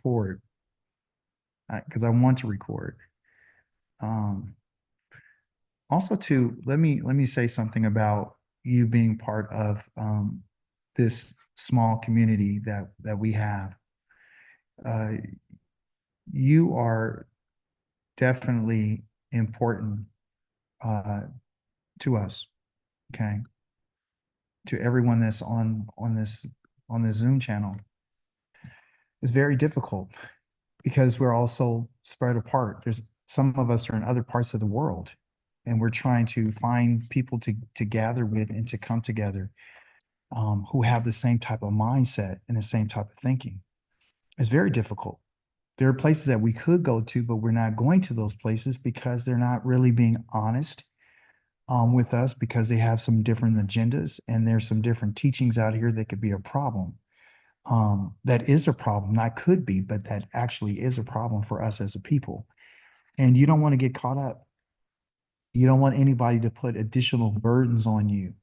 record because I want to record. Um, Also, too, let me say something about you being part of this small community that we have. Uh, you are definitely important uh, to us. Okay, to everyone that's on this Zoom channel. It's very difficult because we're also spread apart. There's some of us are in other parts of the world, and we're trying to find people to gather with and to come together who have the same type of mindset and the same type of thinking. It's very difficult. There are places that we could go to, but we're not going to those places because they're not really being honest with us because they have some different agendas and there's some different teachings out here that could be a problem. That is a problem, not could be, but that actually is a problem for us as a people. And you don't want to get caught up. You don't want anybody to put additional burdens on you.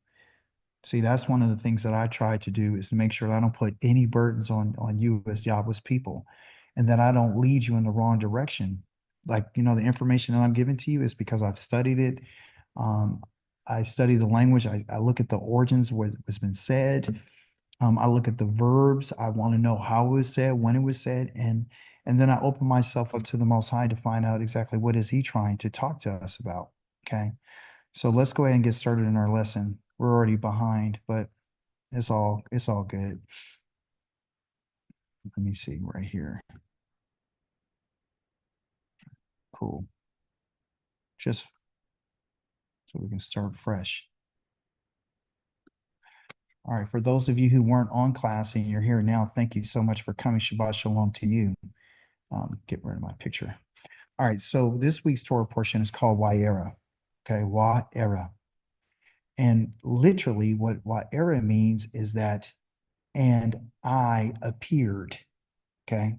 See, that's one of the things that I try to do is to make sure that I don't put any burdens on you as Yahweh's people, and that I don't lead you in the wrong direction. Like, the information that I'm giving to you is because I've studied it. Um, I study the language. I look at the origins, what has been said. I look at the verbs. I want to know how it was said, when it was said, and then I open myself up to the Most High to find out exactly what is He trying to talk to us about. Okay. So let's go ahead and get started in our lesson. We're already behind, but it's all good. Let me see right here. Cool. Just so we can start fresh. All right. For those of you who weren't on class and you're here now, thank you so much for coming. Shabbat shalom to you. Get rid of my picture. All right. So this week's Torah portion is called Wa'era. Okay. Wa'era. And literally what Wa'era means is that, and I appeared. Okay.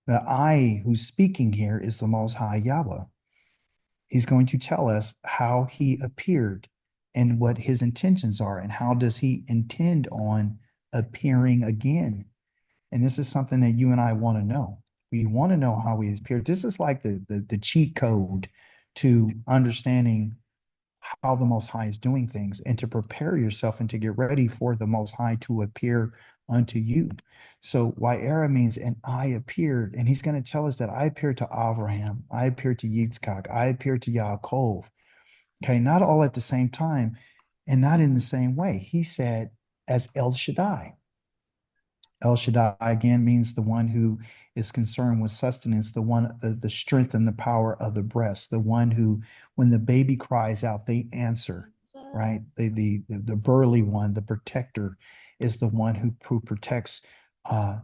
The I who's speaking here is the Most High Yahweh. He's going to tell us how he appeared and what his intentions are and how does he intend on appearing again. And this is something that you and I want to know. We want to know how he appeared. This is like the cheat code to understanding how the Most High is doing things and to prepare yourself and to get ready for the Most High to appear unto you. So Wa'era means, and I appeared, and he's going to tell us that I appeared to Abraham, I appeared to Yitzchak, I appeared to Yaakov. Okay, not all at the same time and not in the same way. He said, as El Shaddai. El Shaddai again means the one who is concerned with sustenance, the one, the strength and the power of the breast, the one who, when the baby cries out, they answer, right? The burly one, the protector, is the one who protects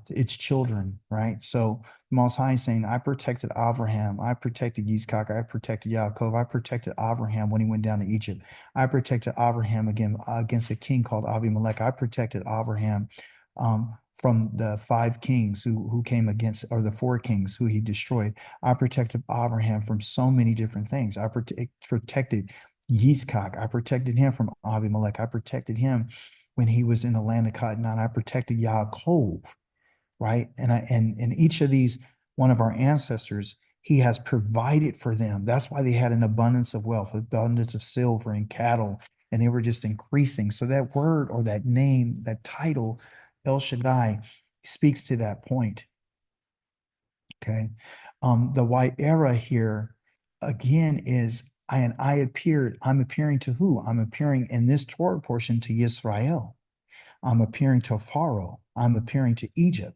its children, right? So the Most High is saying, I protected Abraham, I protected Yitzchak, I protected Yaakov, I protected Abraham when he went down to Egypt, I protected Abraham again against a king called Abimelech, I protected Abraham from the five kings who came against, or the four kings who he destroyed. I protected Abraham from so many different things. I protected Yitzchak. I protected him from Abimelech. I protected him when he was in the land of Canaan. I protected Yaakov, right? And each of these, one of our ancestors, he has provided for them. That's why they had an abundance of wealth, abundance of silver and cattle, and they were just increasing. So that word or that name, that title, El Shaddai, speaks to that point. Okay. The Wa'era here again is I appeared. I'm appearing to who? I'm appearing in this Torah portion to Yisrael. I'm appearing to Pharaoh. I'm appearing to Egypt.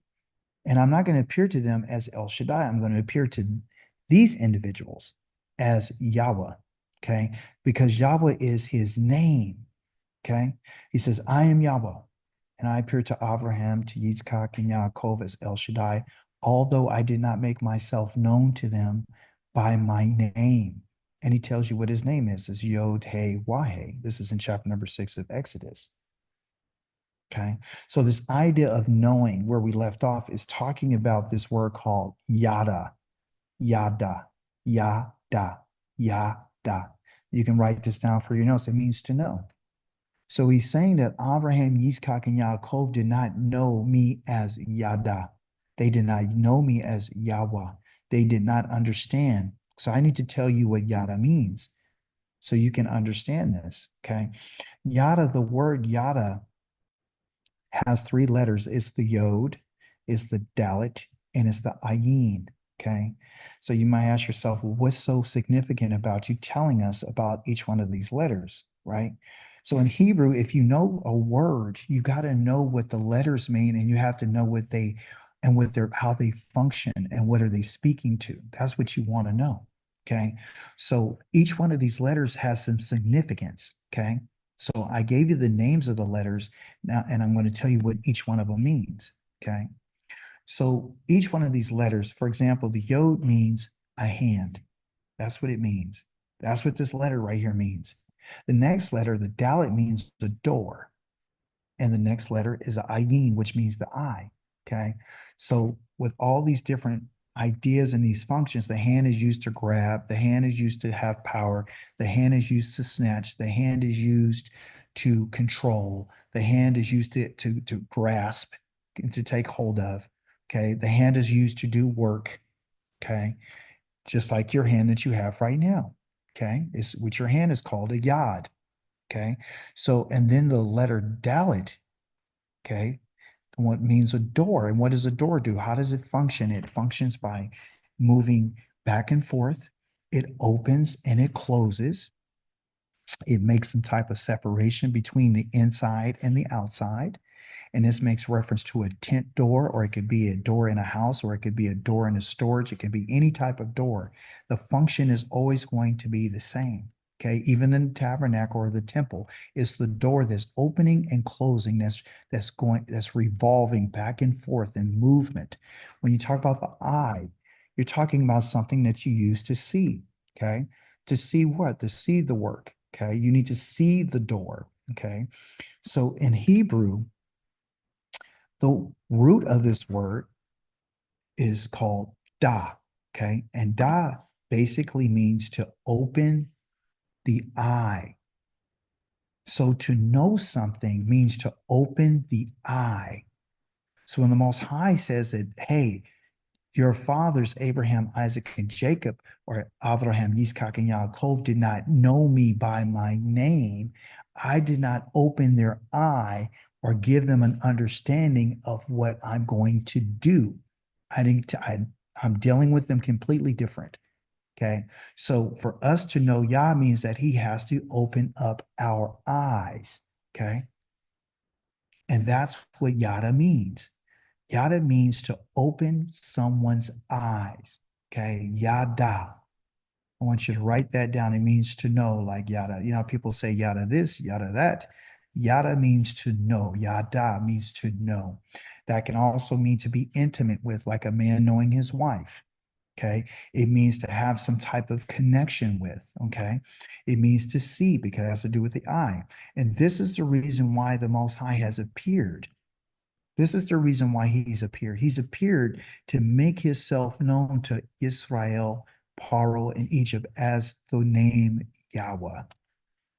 And I'm not going to appear to them as El Shaddai. I'm going to appear to these individuals as Yahweh. Okay. Because Yahweh is his name. Okay. He says, I am Yahweh. And I appeared to Abraham, to Yitzchak, and Yaakov as El Shaddai, although I did not make myself known to them by my name. And he tells you what his name is Yod He Wahe. This is in chapter number 6 of Exodus. Okay. So this idea of knowing where we left off is talking about this word called yada, yada, yada, yada. You can write this down for your notes. It means to know. So he's saying that Abraham, Yitzchak, and Yaakov did not know me as yada. They did not know me as Yahweh. They did not understand. So I need to tell you what yada means so you can understand this. Okay. Yada, the word yada has three letters. It's the yod, it's the dalet, and it's the ayin. Okay. So you might ask yourself, well, what's so significant about you telling us about each one of these letters, right? So in Hebrew, if you know a word, you got to know what the letters mean, and you have to know what they and what their how they function and what are they speaking to. That's what you want to know. Okay. So each one of these letters has some significance. Okay. So I gave you the names of the letters now, and I'm going to tell you what each one of them means. Okay. So each one of these letters, for example, the yod means a hand. That's what it means. That's what this letter right here means. The next letter, the dalet, means the door. And the next letter is a ayin, which means the eye. Okay. So with all these different ideas and these functions, the hand is used to grab, the hand is used to have power, the hand is used to snatch, the hand is used to control, the hand is used to grasp, to take hold of. Okay. The hand is used to do work. Okay. Just like your hand that you have right now. Okay. Is which your hand is called a yod. Okay. So, and then the letter dalet, okay, what means a door. And what does a door do? How does it function? It functions by moving back and forth. It opens and it closes. It makes some type of separation between the inside and the outside. And this makes reference to a tent door, or it could be a door in a house, or it could be a door in a storage. It can be any type of door. The function is always going to be the same. Okay, even in the tabernacle or the temple, it's the door that's opening and closing, that's revolving back and forth in movement. When you talk about the eye, you're talking about something that you use to see. Okay, to see what? To see the work. Okay, you need to see the door. Okay, so in Hebrew, the root of this word is called da. Okay. And da basically means to open the eye. So to know something means to open the eye. So when the Most High says that, hey, your fathers, Abraham, Isaac, and Jacob, or Abraham, Yitzchak, and Yaakov, did not know me by my name, I did not open their eye or give them an understanding of what I'm going to do. I'm dealing with them completely different. Okay. So for us to know Yah means that he has to open up our eyes. Okay. And that's what Yada means. Yada means to open someone's eyes. Okay. Yada. I want you to write that down. It means to know, like yada. You know, people say yada this, yada that. Yada means to know. Yada means to know. That can also mean to be intimate with, like a man knowing his wife. Okay. It means to have some type of connection with. Okay. It means to see because it has to do with the eye. And this is the reason why the Most High has appeared. This is the reason why he's appeared. He's appeared to make himself known to Israel, Paro, and Egypt as the name Yahweh.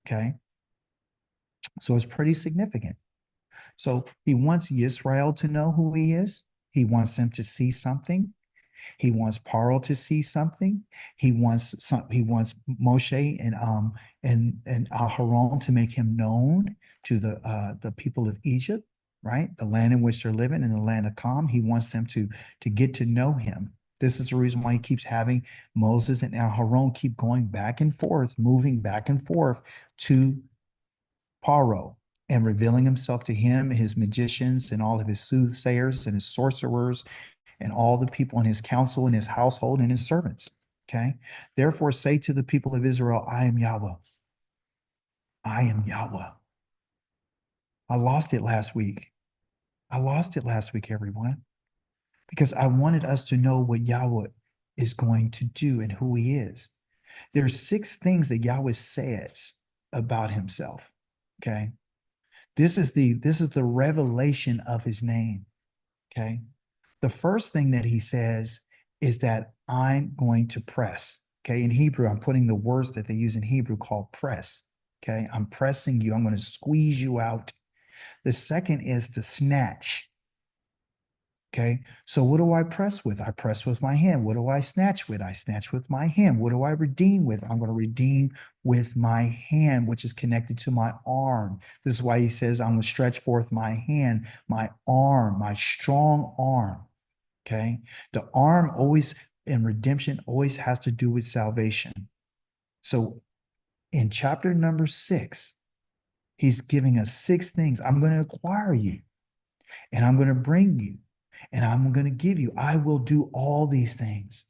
Okay. So it's pretty significant. So he wants Israel to know who he is. He wants them to see something. He wants Paro to see something. He wants Moshe and Aharon to make him known to the people of Egypt, right? The land in which they're living, in the land of Calm. He wants them to get to know him. This is the reason why he keeps having Moses and Aharon keep going back and forth, moving back and forth to Paro and revealing himself to him, his magicians, and all of his soothsayers and his sorcerers and all the people in his council and his household and his servants. Okay. Therefore, say to the people of Israel, I am Yahweh. I am Yahweh. I lost it last week. I lost it last week, everyone, because I wanted us to know what Yahweh is going to do and who he is. There's 6 things that Yahweh says about himself. Okay. This is the revelation of his name. Okay. The first thing that he says is that I'm going to press. Okay. In Hebrew, I'm putting the words that they use in Hebrew called press. Okay. I'm pressing you. I'm going to squeeze you out. The second is to snatch. Okay. So what do I press with? I press with my hand. What do I snatch with? I snatch with my hand. What do I redeem with? I'm going to redeem with my hand, which is connected to my arm. This is why he says, I'm going to stretch forth my hand, my arm, my strong arm. Okay. The arm always in redemption always has to do with salvation. So in chapter number 6, he's giving us 6 things. I'm going to acquire you, and I'm going to bring you, and I'm going to give you. I will do all these things.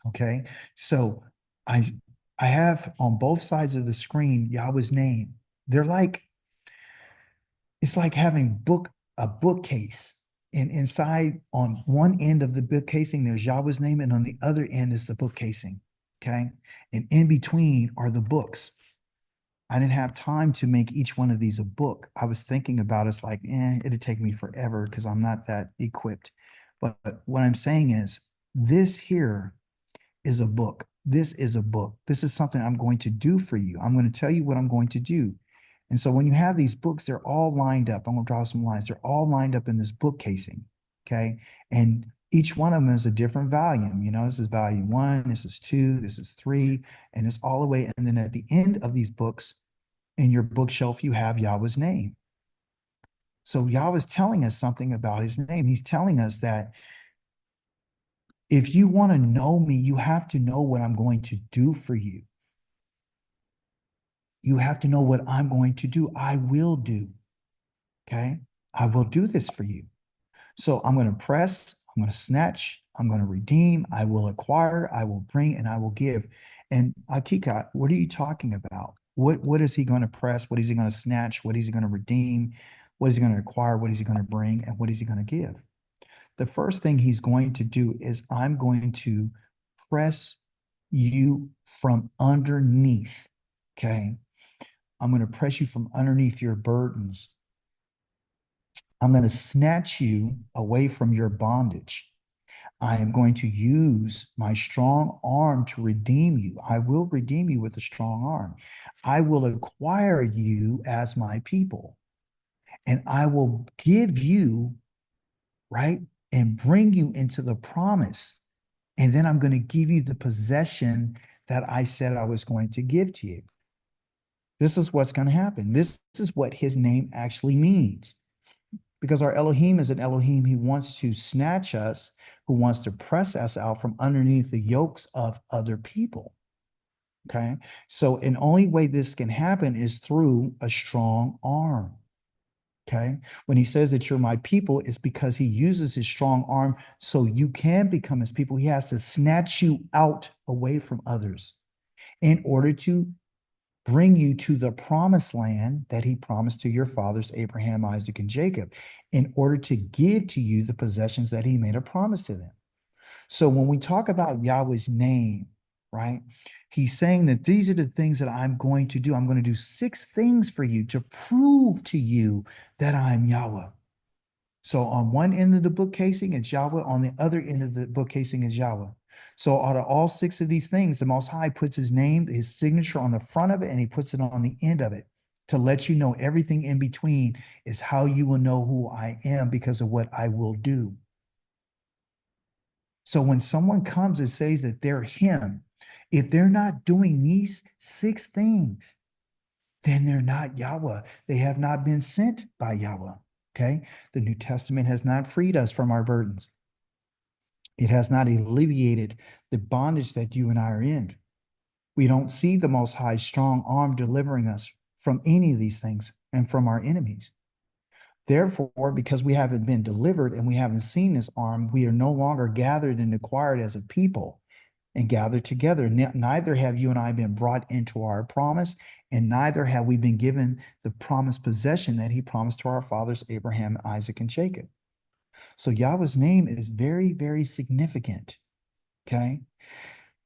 Okay. So I I have on both sides of the screen Yahweh's name. They're like, it's like having a bookcase. And inside on one end of the book casing, there's Yahweh's name, and on the other end is the book casing. Okay. And in between are the books. I didn't have time to make each one of these a book. I was thinking about it's like, it'd take me forever because I'm not that equipped. But what I'm saying is this here is a book. This is a book. This is something I'm going to do for you. I'm going to tell you what I'm going to do. And so when you have these books, they're all lined up. I'm going to draw some lines. They're all lined up in this book casing. Okay. And each one of them is a different volume. You know, this is volume 1, this is 2, this is 3, and it's all the way. And then at the end of these books, in your bookshelf, you have Yahweh's name. So Yahweh's telling us something about his name. He's telling us that if you want to know me, you have to know what I'm going to do for you. You have to know what I'm going to do. I will do. Okay. I will do this for you. So I'm going to press, I'm going to snatch, I'm going to redeem, I will acquire, I will bring, and I will give. And Akika, what are you talking about? What is he going to press? What is he going to snatch? What is he going to redeem? What is he going to acquire? What is he going to bring? And what is he going to give? The first thing he's going to do is I'm going to press you from underneath. Okay. I'm going to press you from underneath your burdens. I'm going to snatch you away from your bondage. I am going to use my strong arm to redeem you. I will redeem you with a strong arm. I will acquire you as my people, and I will give you, right, and bring you into the promise. And then I'm going to give you the possession that I said I was going to give to you. This is what's going to happen. This is what his name actually means. Because our Elohim is an Elohim, he wants to snatch us, who wants to press us out from underneath the yokes of other people. Okay. So, an only way this can happen is through a strong arm. Okay. When he says that you're my people, it's because he uses his strong arm so you can become his people. He has to snatch you out away from others in order to bring you to the promised land that he promised to your fathers, Abraham, Isaac, and Jacob, in order to give to you the possessions that he made a promise to them. So when we talk about Yahweh's name, right, he's saying that these are the things that I'm going to do. I'm going to do 6 things for you to prove to you that I'm Yahweh. So on one end of the book casing, it's Yahweh. On the other end of the book casing is Yahweh. So out of all 6 of these things, the Most High puts his name, his signature on the front of it, and he puts it on the end of it to let you know everything in between is how you will know who I am because of what I will do. So when someone comes and says that they're him, if they're not doing these 6 things, then they're not Yahweh. They have not been sent by Yahweh. Okay. The New Testament has not freed us from our burdens. It has not alleviated the bondage that you and I are in. We don't see the Most High strong arm delivering us from any of these things and from our enemies. Therefore, because we haven't been delivered and we haven't seen this arm, we are no longer gathered and acquired as a people and gathered together. Neither have you and I been brought into our promise, and neither have we been given the promised possession that he promised to our fathers, Abraham, Isaac, and Jacob. So Yahweh's name is very, very significant. Okay.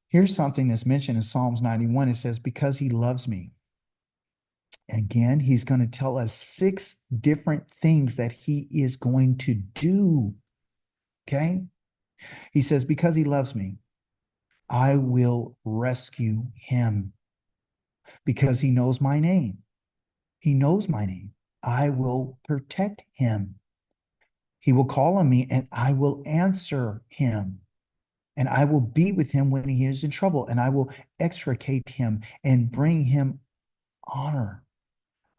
Here's something that's mentioned in Psalms 91. It says, because he loves me. Again, he's going to tell us 6 different things that he is going to do. Okay. He says, because he loves me, I will rescue him. Because he knows my name. He knows my name. I will protect him. He will call on me and I will answer him. And I will be with him when he is in trouble, and I will extricate him and bring him honor.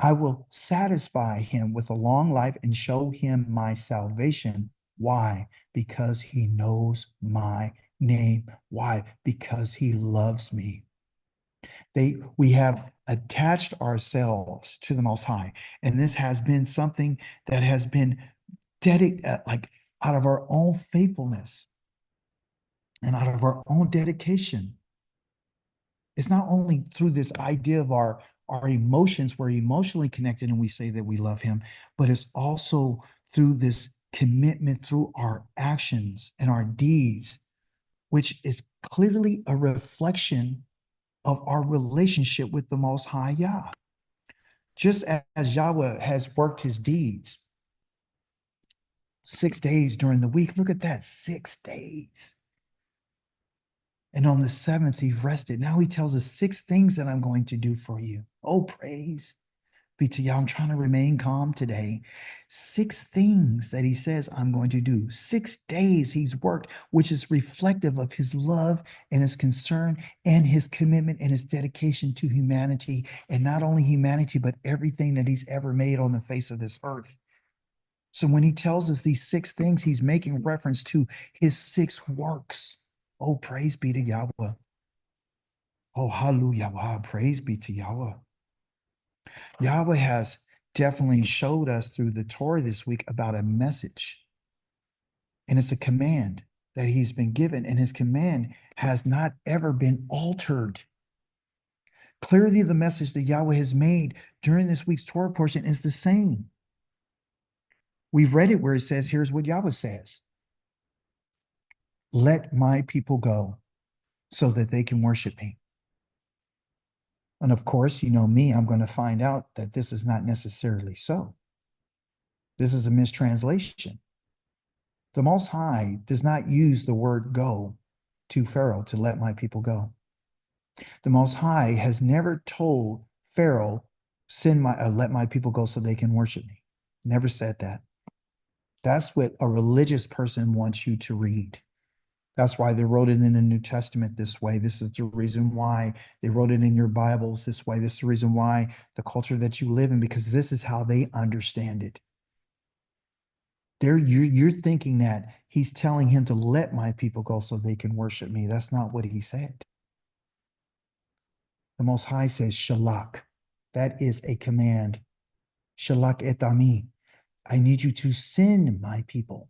I will satisfy him with a long life and show him my salvation. Why? Because he knows my name. Why? Because he loves me. We have attached ourselves to the Most High, and this has been something that has been dedicated, like out of our own faithfulness and out of our own dedication. It's not only through this idea of our emotions, we're emotionally connected and we say that we love him, but it's also through this commitment through our actions and our deeds, which is clearly a reflection of our relationship with the Most High Yah. Just as Yahweh has worked his deeds 6 days during the week, look at that, 6 days. And on the seventh, he rested. Now he tells us 6 things that I'm going to do for you. Oh, praise be to Yah. I'm trying to remain calm today. 6 things that he says I'm going to do. 6 days he's worked, which is reflective of his love and his concern and his commitment and his dedication to humanity. And not only humanity, but everything that he's ever made on the face of this earth. So when he tells us these 6 things, he's making reference to his 6 works. Oh, praise be to Yahweh. Oh, hallelujah. Wow, praise be to Yahweh. Yahweh has definitely showed us through the Torah this week about a message. And it's a command that he's been given, and his command has not ever been altered. Clearly, the message that Yahweh has made during this week's Torah portion is the same. We've read it where it says, here's what Yahweh says. Let my people go so that they can worship me. And of course, you know me, I'm going to find out that this is not necessarily so. This is a mistranslation. The Most High does not use the word go to Pharaoh to let my people go. The Most High has never told Pharaoh, let my people go so they can worship me. Never said that. That's what a religious person wants you to read. That's why they wrote it in the New Testament this way. This is the reason why they wrote it in your Bibles this way. This is the reason why the culture that you live in, because this is how they understand it. You're thinking that he's telling him to let my people go so they can worship me. That's not what he said. The Most High says, Shalak. That is a command. Shalak et ami. I need you to send my people.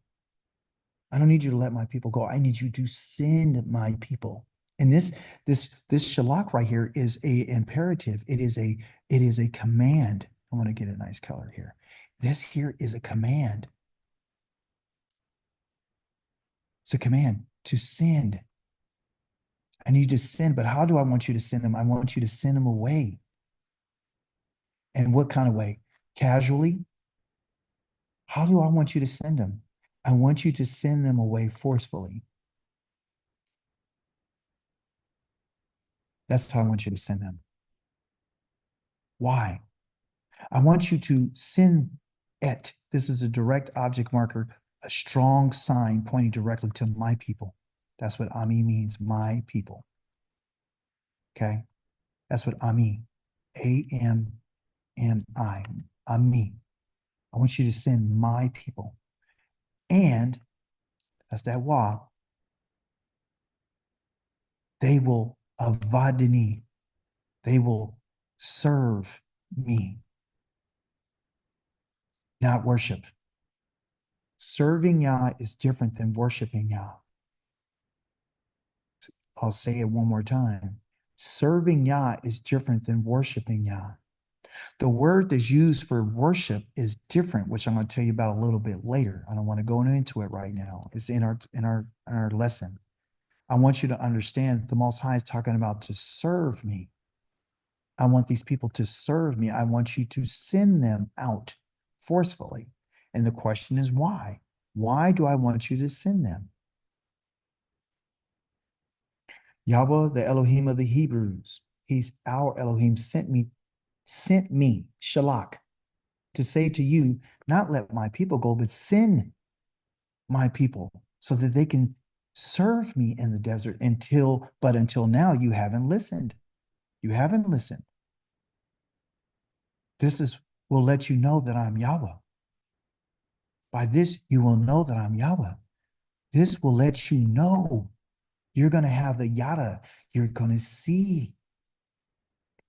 I don't need you to let my people go. I need you to send my people. And this shalak right here is a imperative. It is a command. I want to get a nice color here. This here is a command. It's a command to send. I need you to send, but how do I want you to send them? I want you to send them away. And what kind of way? Casually? How do I want you to send them? I want you to send them away forcefully. That's how I want you to send them. Why? I want you to send it. This is a direct object marker, a strong sign pointing directly to my people. That's what Ami means, my people. Okay? That's what Ami, A-M-M-I, Ami. I want you to send my people. And that's that wa. They will avadini. They will serve me, not worship. Serving Yah is different than worshiping Yah. I'll say it one more time. Serving Yah is different than worshiping Yah. The word that's used for worship is different, which I'm going to tell you about a little bit later. I don't want to go into it right now. It's in our lesson. I want you to understand the Most High is talking about to serve me. I want these people to serve me. I want you to send them out forcefully. And the question is why? Why do I want you to send them? Yahweh, the Elohim of the Hebrews, he's our Elohim, sent me, Shalak, to say to you, not let my people go, but send my people so that they can serve me in the desert until now you haven't listened. You haven't listened. This is will let you know that I'm Yahweh. By this, you will know that I'm Yahweh. This will let you know you're going to have the yada. You're going to see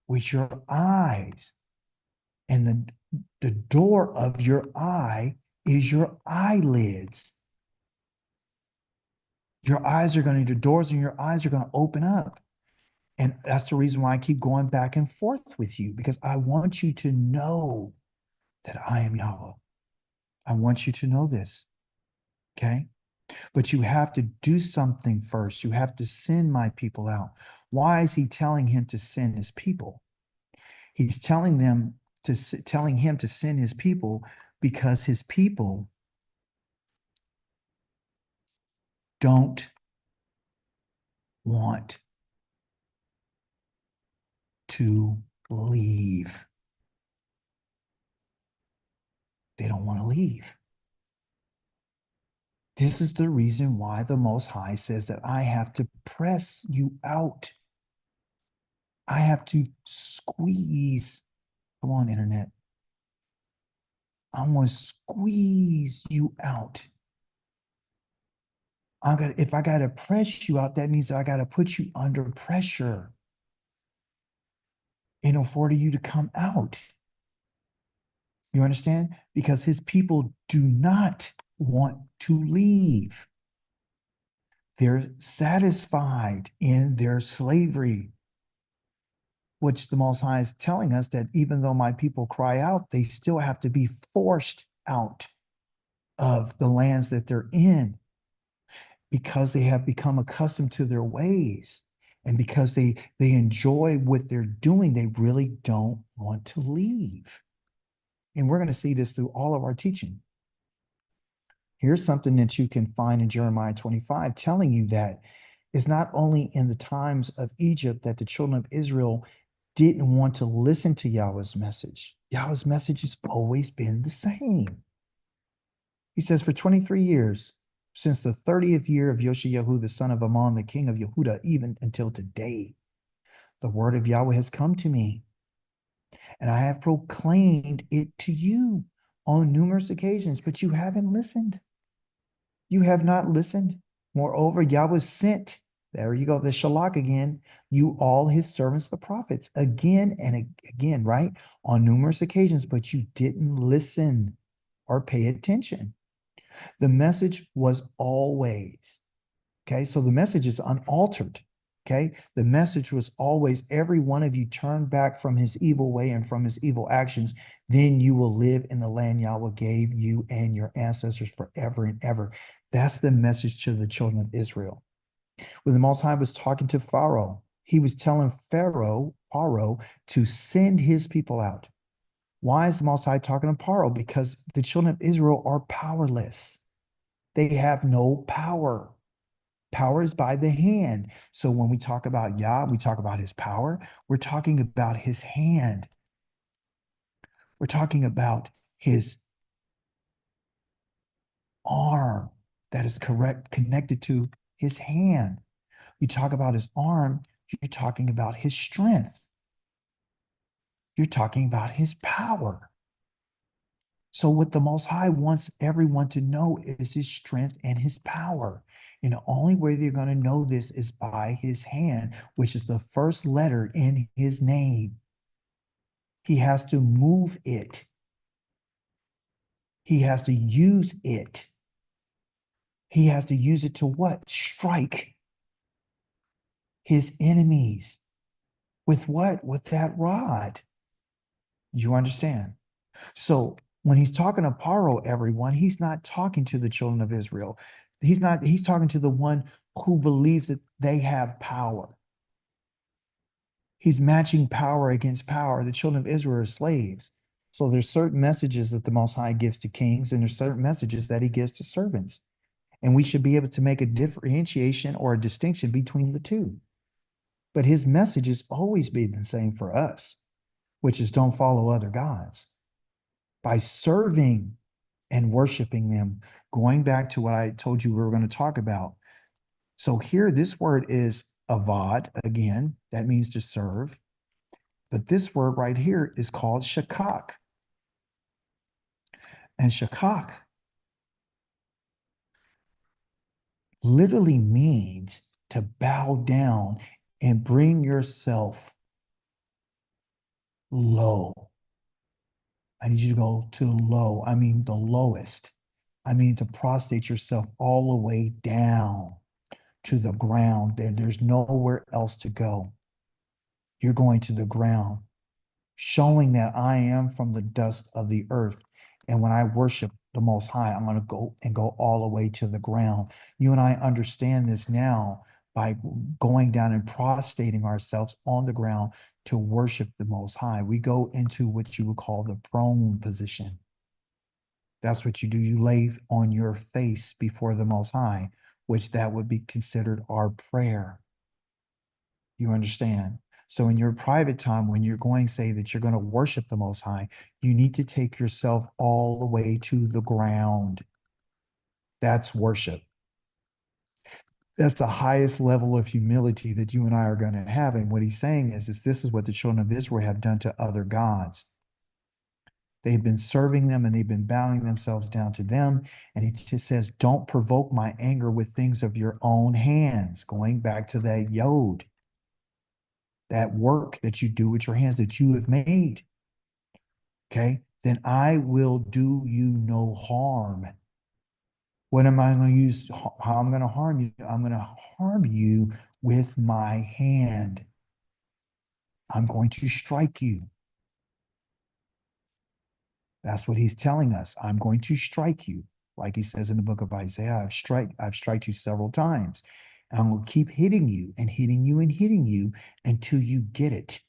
with your eyes. And the door of your eye is your eyelids. Your eyes are going to, the doors in your eyes are going to open up. And that's the reason why I keep going back and forth with you, because I want you to know that I am Yahweh. I want you to know this. Okay. But you have to do something first. You have to send my people out. Why is he telling him to send his people? He's telling him to send his people because his people don't want to leave. They don't want to leave. This is the reason why the Most High says that I have to press you out. I have to squeeze. Come on, internet. I'm going to squeeze you out. If I got to press you out, that means I got to put you under pressure in order for you to come out. You understand? Because his people do not want to leave. They're satisfied in their slavery, which the Most High is telling us that even though my people cry out, they still have to be forced out of the lands that they're in because they have become accustomed to their ways. And because they enjoy what they're doing, they really don't want to leave. And we're going to see this through all of our teaching. Here's something that you can find in Jeremiah 25 telling you that it's not only in the times of Egypt that the children of Israel didn't want to listen to Yahweh's message. Yahweh's message has always been the same. He says, for 23 years, since the 30th year of Yhwh, the son of Ammon, the king of Yehuda, even until today, the word of Yahweh has come to me, and I have proclaimed it to you on numerous occasions, but you haven't listened. You have not listened. Moreover, Yahweh sent, there you go, the Shalach again, you all his servants, the prophets, again and again, right? On numerous occasions, but you didn't listen or pay attention. The message was always, okay? So the message is unaltered, okay? The message was always, every one of you turn back from his evil way and from his evil actions, then you will live in the land Yahweh gave you and your ancestors forever and ever. That's the message to the children of Israel. When the Most High was talking to Pharaoh, he was telling Pharaoh, to send his people out. Why is the Most High talking to Pharaoh? Because the children of Israel are powerless. They have no power. Power is by the hand. So when we talk about Yah, we talk about his power. We're talking about his hand. We're talking about his arm that is connected to his hand. You talk about his arm, you're talking about his strength. You're talking about his power. So what the Most High wants everyone to know is his strength and his power. And the only way they're going to know this is by his hand, which is the first letter in his name. He has to move it. He has to use it. He has to use it to what? Strike his enemies. With what? With that rod. You understand? So when he's talking to Paro, everyone, he's not talking to the children of Israel. He's talking to the one who believes that they have power. He's matching power against power. The children of Israel are slaves. So there's certain messages that the Most High gives to kings, and there's certain messages that he gives to servants. And we should be able to make a differentiation or a distinction between the two. But his message has always been the same for us, which is don't follow other gods. By serving and worshiping them. Going back to what I told you we were going to talk about. So here, this word is avad, again, that means to serve. But this word right here is called shakak. And shakak literally means to bow down and bring yourself low. I need you to go to the low. I mean, the lowest. I mean, to prostrate yourself all the way down to the ground. There's nowhere else to go. You're going to the ground, showing that I am from the dust of the earth. And when I worship the Most High, I'm going to go all the way to the ground. You and I understand this now by going down and prostrating ourselves on the ground to worship the Most High. We go into what you would call the prone position. That's what you do. You lay on your face before the Most High, which that would be considered our prayer. You understand? So in your private time, when you're going, say that you're going to worship the Most High, you need to take yourself all the way to the ground. That's worship. That's the highest level of humility that you and I are going to have. And what he's saying is this is what the children of Israel have done to other gods. They've been serving them and they've been bowing themselves down to them. And he just says, don't provoke my anger with things of your own hands. Going back to that yod, that work that you do with your hands that you have made. Okay, then I will do you no harm. What am I going to use? How I'm going to harm you? I'm going to harm you with my hand. I'm going to strike you. That's what he's telling us. I'm going to strike you. Like he says in the book of Isaiah, I've striked you several times. And I'm going to keep hitting you and hitting you and hitting you until you get it.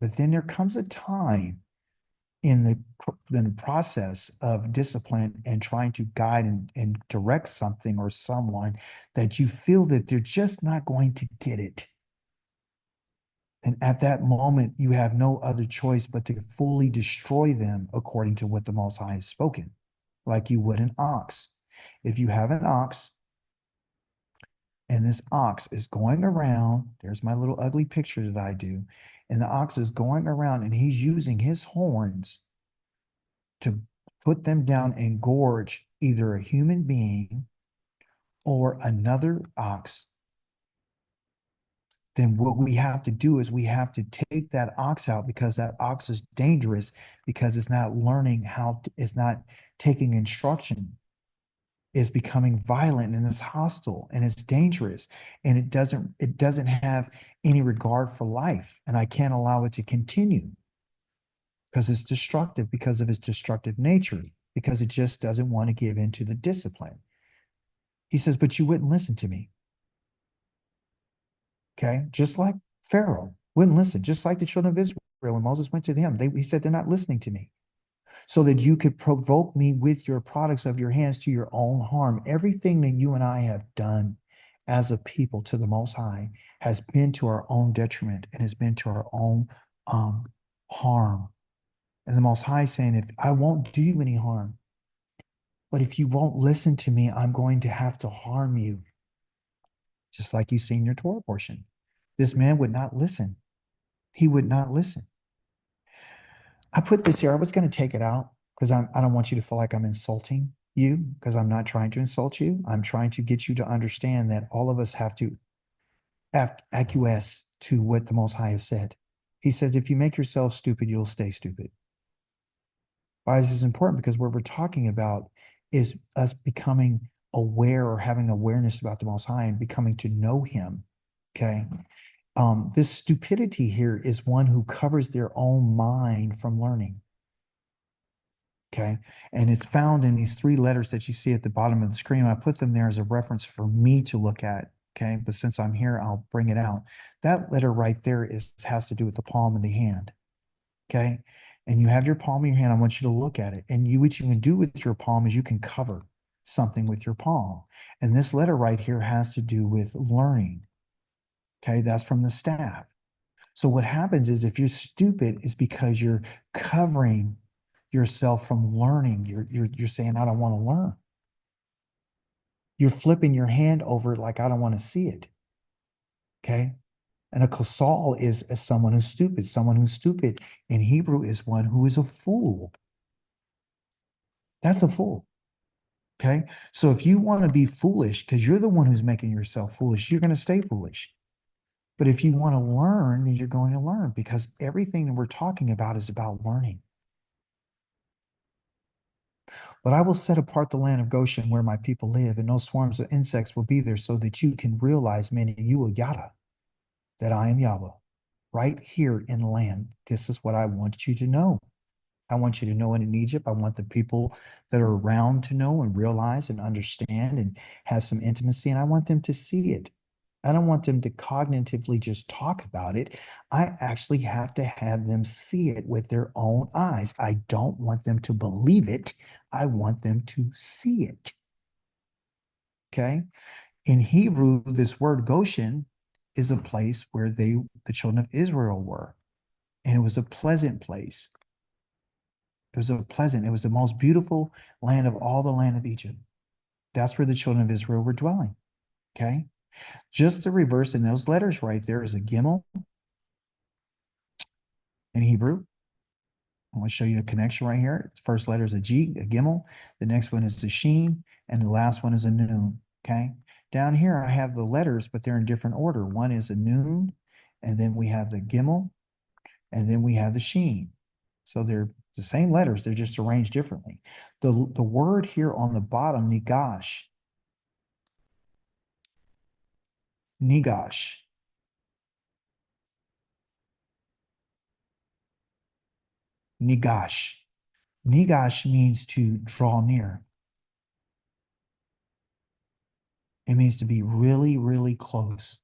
But then there comes a time in the process of discipline and trying to guide and direct something or someone that you feel that they're just not going to get it. And at that moment, you have no other choice but to fully destroy them according to what the Most High has spoken, like you would an ox. If you have an ox and this ox is going around, there's my little ugly picture that I do, and the ox is going around and he's using his horns to put them down and gorge either a human being or another ox, then what we have to do is we have to take that ox out because that ox is dangerous because it's not learning it's not taking instruction. It's becoming violent and it's hostile and it's dangerous and it doesn't have any regard for life. And I can't allow it to continue because it's destructive because of its destructive nature, because it just doesn't want to give into the discipline. He says, but you wouldn't listen to me. Okay. Just like Pharaoh wouldn't listen, just like the children of Israel. When Moses went to him, he said, they're not listening to me. So that you could provoke me with your products of your hands to your own harm. Everything that you and I have done as a people to the Most High has been to our own detriment and has been to our own harm. And the Most High saying, if I won't do you any harm, but if you won't listen to me, I'm going to have to harm you. Just like you see in your Torah portion. This man would not listen. He would not listen. I put this here. I was going to take it out because I don't want you to feel like I'm insulting you, because I'm not trying to insult you. I'm trying to get you to understand that all of us have to acquiesce to what the Most High has said. He says, if you make yourself stupid, you'll stay stupid. Why is this important? Because what we're talking about is us becoming aware or having awareness about the Most High and becoming to know him. Okay. This stupidity here is one who covers their own mind from learning. Okay. And it's found in these three letters that you see at the bottom of the screen. I put them there as a reference for me to look at. Okay. But since I'm here, I'll bring it out. That letter right there has to do with the palm of the hand. Okay. And you have your palm in your hand. I want you to look at it. And what you can do with your palm is you can cover something with your palm. And this letter right here has to do with learning. Okay. That's from the staff. So what happens is if you're stupid, it's because you're covering yourself from learning. You're saying, I don't want to learn. You're flipping your hand over it like I don't want to see it. Okay. And a kasal is someone who's stupid. Someone who's stupid in Hebrew is one who is a fool. That's a fool. Okay. So if you want to be foolish, because you're the one who's making yourself foolish, you're going to stay foolish. But if you want to learn, then you're going to learn, because everything that we're talking about is about learning. But I will set apart the land of Goshen where my people live, and no swarms of insects will be there, so that you can realize, meaning you will yada, that I am Yahweh, right here in the land. This is what I want you to know. I want you to know it in Egypt. I want the people that are around to know and realize and understand and have some intimacy, and I want them to see it. I don't want them to cognitively just talk about it. I actually have to have them see it with their own eyes. I don't want them to believe it. I want them to see it. Okay. In Hebrew, this word Goshen is a place where the children of Israel were. And it was a pleasant place. It was the most beautiful land of all the land of Egypt. That's where the children of Israel were dwelling. Okay. Just the reverse in those letters right there is a gimel in Hebrew. I want to show you a connection right here. The first letter is a G, a gimel. The next one is a sheen, and the last one is a noon. Okay. Down here, I have the letters, but they're in different order. One is a noon, and then we have the gimel, and then we have the sheen. So they're the same letters, they're just arranged differently. The word here on the bottom, nigash, nigash, nigash. Nigash means to draw near. It means to be really, really close.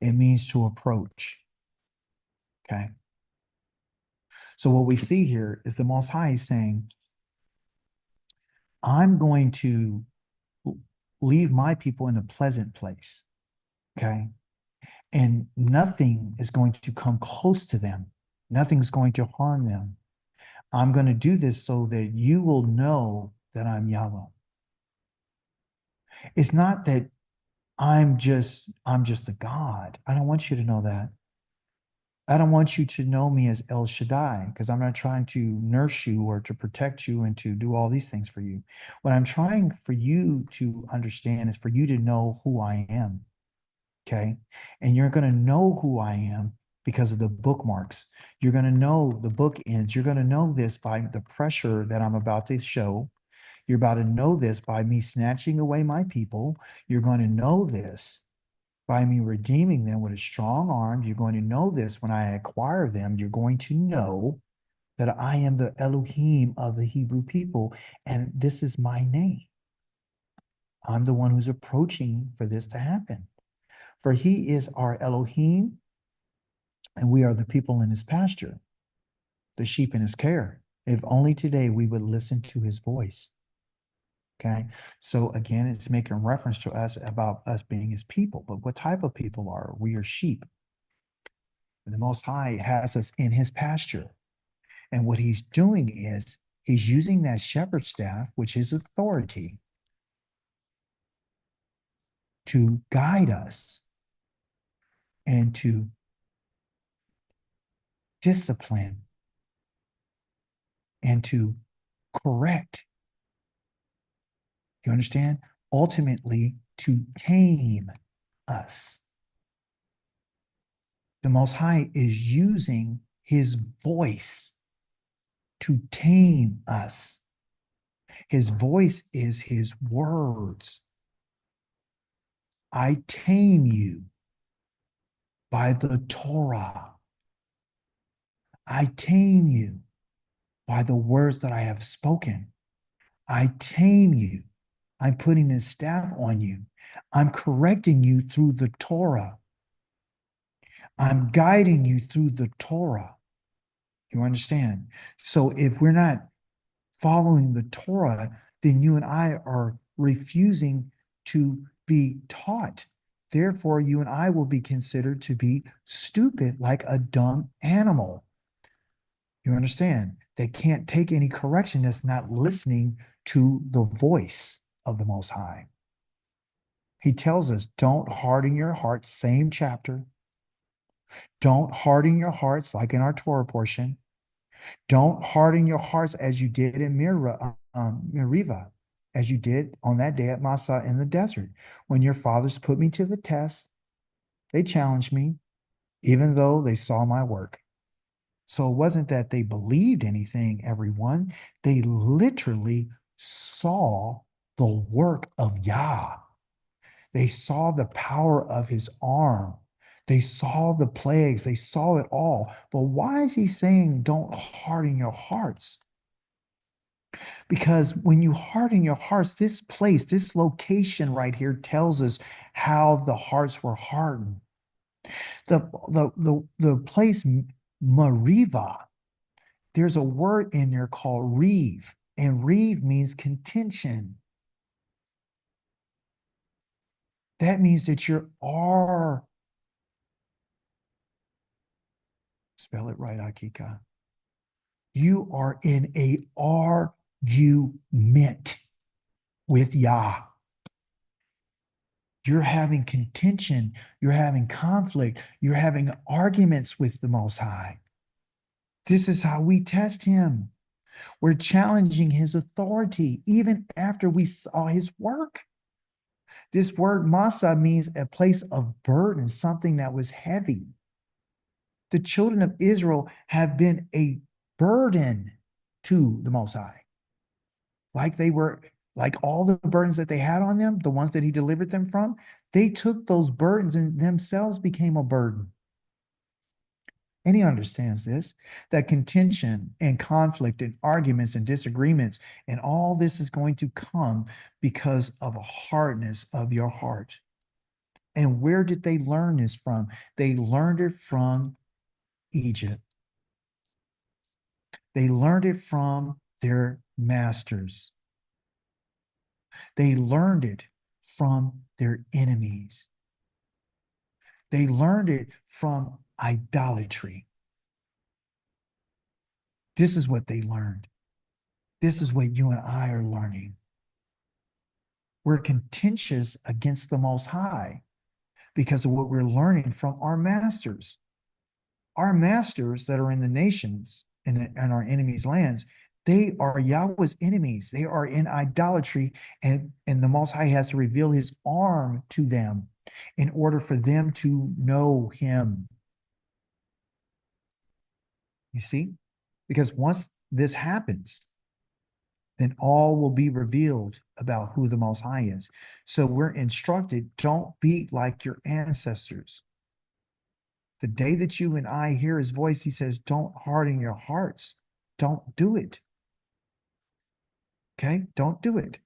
It means to approach. Okay. So what we see here is the Most High is saying, I'm going to leave my people in a pleasant place. Okay. And nothing is going to come close to them. Nothing's going to harm them. I'm going to do this so that you will know that I'm Yahweh. It's not that I'm just a God. I don't want you to know that. I don't want you to know me as El Shaddai, because I'm not trying to nurse you or to protect you and to do all these things for you. What I'm trying for you to understand is for you to know who I am. Okay. And you're going to know who I am because of the bookmarks. You're going to know the bookends. You're going to know this by the pressure that I'm about to show. You're about to know this by me snatching away my people. You're going to know this by me redeeming them with a strong arm. You're going to know this when I acquire them. You're going to know that I am the Elohim of the Hebrew people, and this is my name. I'm the one who's approaching for this to happen. For he is our Elohim, and we are the people in his pasture, the sheep in his care. If only today we would listen to his voice. Okay. So again, it's making reference to us about us being his people. But what type of people are we? Are sheep. And the Most High has us in his pasture. And what he's doing is he's using that shepherd staff, which is authority, to guide us and to discipline and to correct. You understand? Ultimately, to tame us. The Most High is using his voice to tame us. His voice is his words. I tame you by the Torah. I tame you by the words that I have spoken. I tame you. I'm putting his staff on you. I'm correcting you through the Torah. I'm guiding you through the Torah. You understand? So if we're not following the Torah, then you and I are refusing to be taught. Therefore, you and I will be considered to be stupid, like a dumb animal. You understand? They can't take any correction that's not listening to the voice of the Most High. He tells us, don't harden your hearts, same chapter. Don't harden your hearts like in our Torah portion. Don't harden your hearts as you did in Meribah, as you did on that day at Massah in the desert. When your fathers put me to the test, they challenged me, even though they saw my work. So it wasn't that they believed anything, everyone. They literally saw the work of Yah. They saw the power of his arm. They saw the plagues. They saw it all. But why is he saying don't harden your hearts? Because when you harden your hearts, this place, this location right here tells us how the hearts were hardened. The place Mariva, there's a word in there called reeve, and reeve means contention. That means that you are, spell it right, Akika. You are in a argument with Yah. You're having contention, you're having conflict, you're having arguments with the Most High. This is how we test him. We're challenging his authority even after we saw his work. This word masa means a place of burden, something that was heavy. The children of Israel have been a burden to the Most High. Like they were, like all the burdens that they had on them, the ones that he delivered them from, they took those burdens and themselves became a burden. And he understands this, that contention and conflict and arguments and disagreements and all this is going to come because of a hardness of your heart. And where did they learn this from? They learned it from Egypt. They learned it from their masters. They learned it from their enemies. They learned it from idolatry. This is what they learned. This is what you and I are learning. We're contentious against the Most High because of what we're learning from our masters. Our masters that are in the nations and our enemies' lands, they are Yahweh's enemies. They are in idolatry, and the Most High has to reveal his arm to them in order for them to know him. You see? Because once this happens, then all will be revealed about who the Most High is. So we're instructed, don't be like your ancestors. The day that you and I hear his voice, he says, don't harden your hearts. Don't do it. Okay? Don't do it.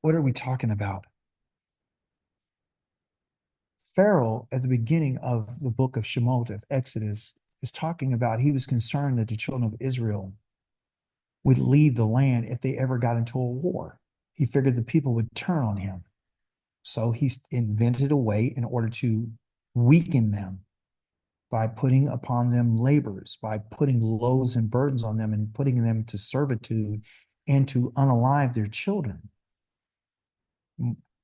What are we talking about? Pharaoh, at the beginning of the book of Shemot, of Exodus, is talking about he was concerned that the children of Israel would leave the land if they ever got into a war. He figured the people would turn on him. So he invented a way in order to weaken them by putting upon them labors, by putting loads and burdens on them and putting them to servitude and to unalive their children.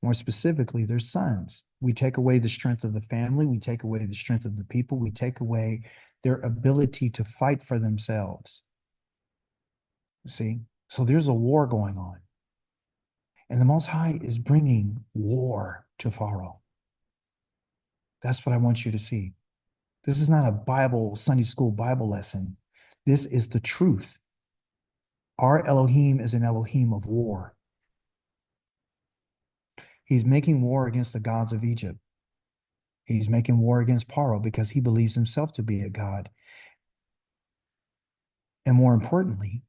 More specifically, their sons. We take away the strength of the family. We take away the strength of the people. We take away their ability to fight for themselves. See? So there's a war going on. And the Most High is bringing war to Pharaoh. That's what I want you to see. This is not a Bible, Sunday school Bible lesson. This is the truth. Our Elohim is an Elohim of war. He's making war against the gods of Egypt. He's making war against Paro because he believes himself to be a god. And more importantly,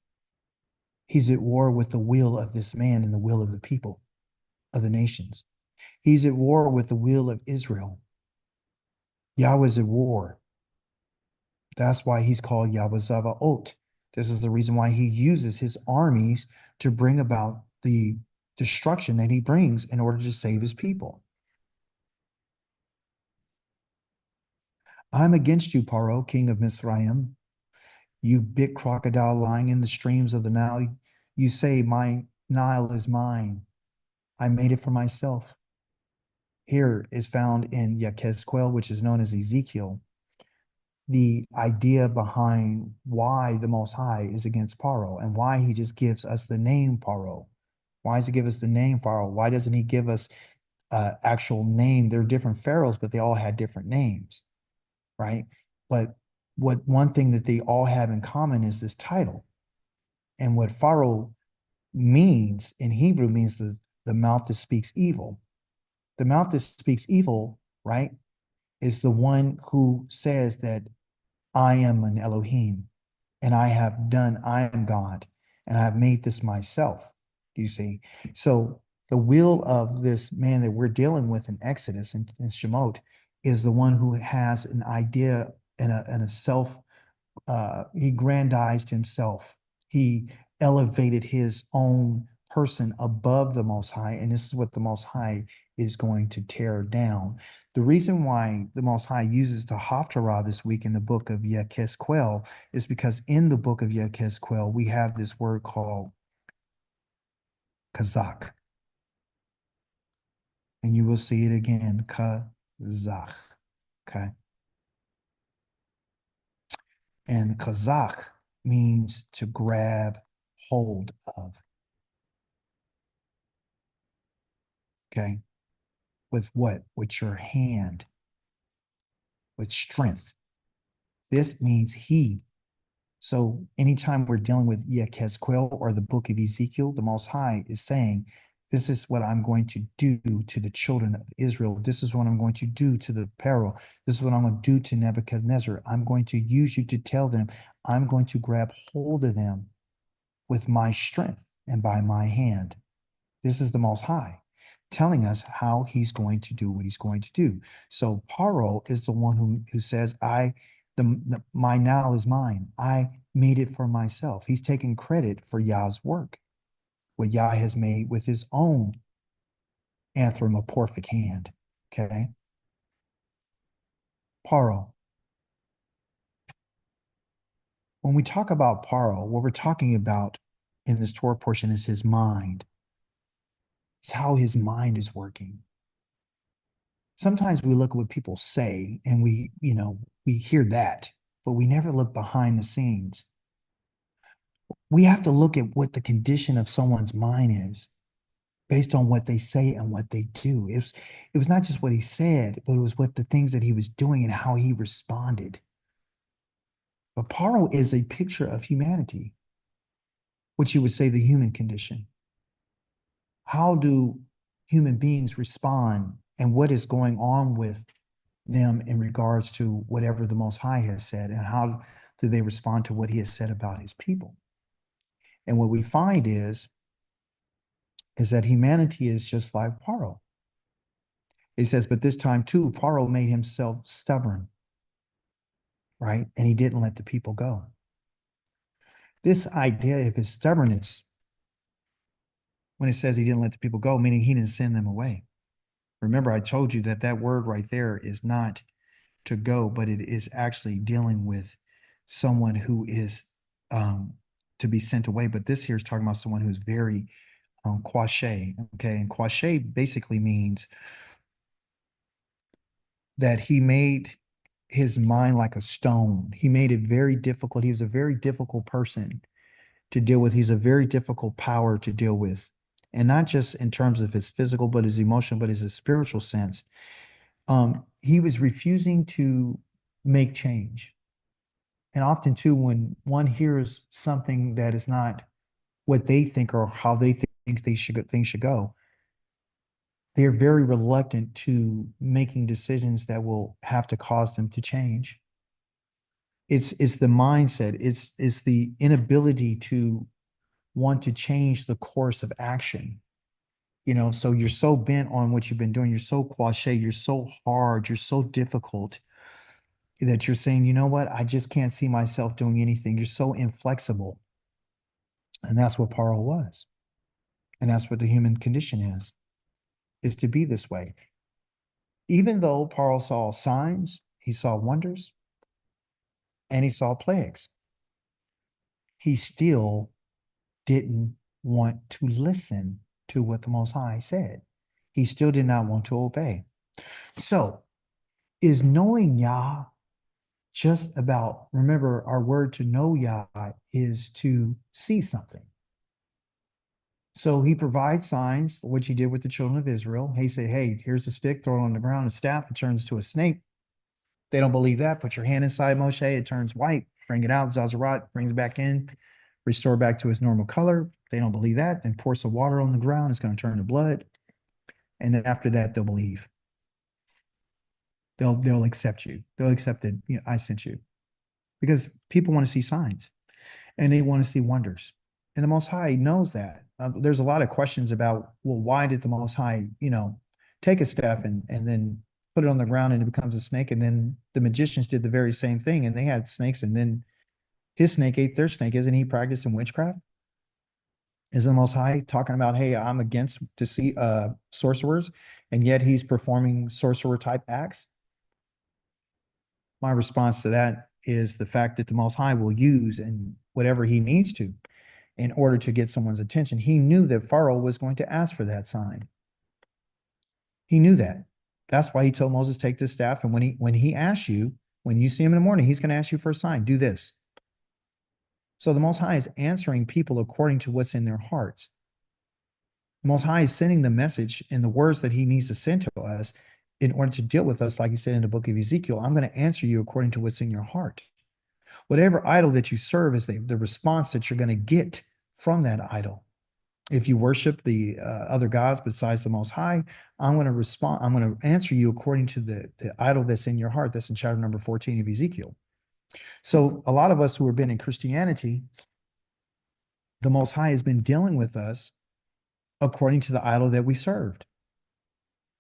he's at war with the will of this man and the will of the people, of the nations. He's at war with the will of Israel. Yahweh's at war. That's why he's called Yahweh Zavaot. This is the reason why he uses his armies to bring about the destruction that he brings in order to save his people. I'm against you, Paro, king of Mizraim, you big crocodile lying in the streams of the Nile. You say, my Nile is mine. I made it for myself. Here is found in Yechezkel, which is known as Ezekiel, the idea behind why the Most High is against Paro and why he just gives us the name Paro. Why does he give us the name Pharaoh? Why doesn't he give us actual name? They're different pharaohs, but they all had different names, right? But one thing that they all have in common is this title. And what Pharaoh means in Hebrew means the mouth that speaks evil. The mouth that speaks evil, right, is the one who says that I am an Elohim and I am God and I have made this myself. You see? So the will of this man that we're dealing with in Exodus and Shemot is the one who has an idea and a self, he grandized himself. He elevated his own person above the Most High, and this is what the Most High is going to tear down. The reason why the Most High uses the Haftarah this week in the book of Yechezkel is because in the book of Yechezkel, we have this word called Kazakh. And you will see it again, Kazakh. Okay. And Kazakh means to grab hold of. Okay. With what? With your hand, with strength. This means he. So anytime we're dealing with Yechezkel or the book of Ezekiel, the Most High is saying, this is what I'm going to do to the children of Israel. This is what I'm going to do to the Pharaoh. This is what I'm going to do to Nebuchadnezzar. I'm going to use you to tell them, I'm going to grab hold of them with my strength and by my hand. This is the Most High telling us how he's going to do what he's going to do. So Paro is the one who says, my now is mine. I made it for myself. He's taking credit for Yah's work, what Yah has made with his own anthropomorphic hand. Okay. Paro. When we talk about Paro, what we're talking about in this Torah portion is his mind. It's how his mind is working. Sometimes we look at what people say and we hear that, but we never look behind the scenes. We have to look at what the condition of someone's mind is based on what they say and what they do. It was not just what he said, but it was what the things that he was doing and how he responded. But Paro is a picture of humanity, which you would say the human condition. How do human beings respond and what is going on with them in regards to whatever the Most High has said, and how do they respond to what he has said about his people? And what we find is that humanity is just like Paro. It says, but this time too, Paro made himself stubborn, right? And he didn't let the people go. This idea of his stubbornness, when it says he didn't let the people go, meaning he didn't send them away. Remember, I told you that that word right there is not to go, but it is actually dealing with someone who is to be sent away. But this here is talking about someone who's very quashe. Okay. And quashe basically means that he made his mind like a stone. He made it very difficult. He was a very difficult person to deal with. He's a very difficult power to deal with. And not just in terms of his physical, but his emotional, but his spiritual sense. He was refusing to make change. And often too, when one hears something that is not what they think or how they think things should go, they're very reluctant to making decisions that will have to cause them to change. It's the mindset. It's the inability to want to change the course of action. So you're so bent on what you've been doing. You're so quashe, you're so hard, you're so difficult that you're saying, you know what? I just can't see myself doing anything. You're so inflexible. And that's what Paro was. And that's what the human condition is to be this way. Even though Paro saw signs, He saw wonders and he saw plagues. He still didn't want to listen to what the Most High said. He still did not want to obey. So, is knowing Yah just about, remember, our word to know Yah is to see something. So he provides signs, which he did with the children of Israel. He said, hey, here's a stick, throw it on the ground, a staff, it turns to a snake. They don't believe that. Put your hand inside Moshe, it turns white. Bring it out, Zazarat brings back in, restore back to its normal color. They don't believe that. Then pour some water on the ground, it's going to turn to blood. And then after that, they'll believe. They'll accept you. They'll accept that, you know, I sent you. Because people want to see signs and they want to see wonders. And the Most High knows that. There's a lot of questions about, well, why did the Most High, you know, take a staff and then put it on the ground and it becomes a snake? And then the magicians did the very same thing and they had snakes and then his snake ate their snake. Isn't he practicing witchcraft? Is the Most High talking about, hey, I'm against to see sorcerers, and yet he's performing sorcerer type acts? My response to that is the fact that the Most High will use and whatever he needs to in order to get someone's attention. He knew that Pharaoh was going to ask for that sign. He knew that. That's why he told Moses, take this staff. And when he asks you, when you see him in the morning, he's going to ask you for a sign. Do this. So the Most High is answering people according to what's in their hearts. The Most High is sending the message in the words that he needs to send to us in order to deal with us, like he said in the book of Ezekiel. I'm going to answer you according to what's in your heart. Whatever idol that you serve is the response that you're going to get from that idol. If you worship the other gods besides the Most High, I'm going to respond. I'm going to answer you according to the idol that's in your heart. That's in chapter number 14 of Ezekiel. So a lot of us who have been in Christianity, the Most High has been dealing with us according to the idol that we served.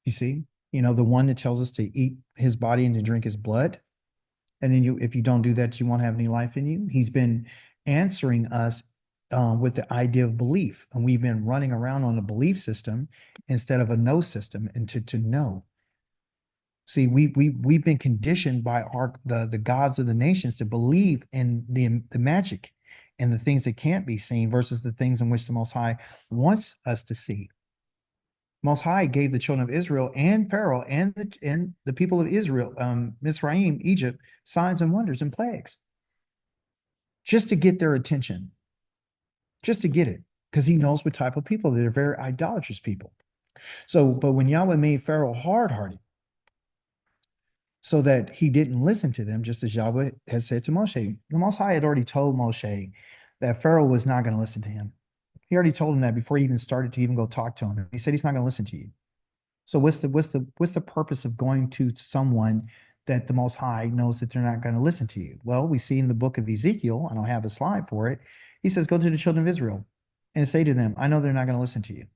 You see, you know, the one that tells us to eat his body and to drink his blood. And then if you don't do that, you won't have any life in you. He's been answering us with the idea of belief. And we've been running around on a belief system instead of a know system and to know. See, we've been conditioned by the gods of the nations to believe in the magic and the things that can't be seen versus the things in which the Most High wants us to see. Most High gave the children of Israel and Pharaoh and the people of Israel, Mitzrayim, Egypt, signs and wonders and plagues, just to get their attention, just to get it, because he knows what type of people they're, very idolatrous people. So, but when Yahweh made Pharaoh hard-hearted, so that he didn't listen to them, just as Yahweh has said to Moshe, the Most High had already told Moshe that Pharaoh was not going to listen to him. He already told him that before he even started to even go talk to him. He said he's not going to listen to you. So what's the purpose of going to someone that the Most High knows that they're not going to listen to you? Well, we see in the book of Ezekiel, I don't have a slide for it. He says, go to the children of Israel and say to them, I know they're not going to listen to you.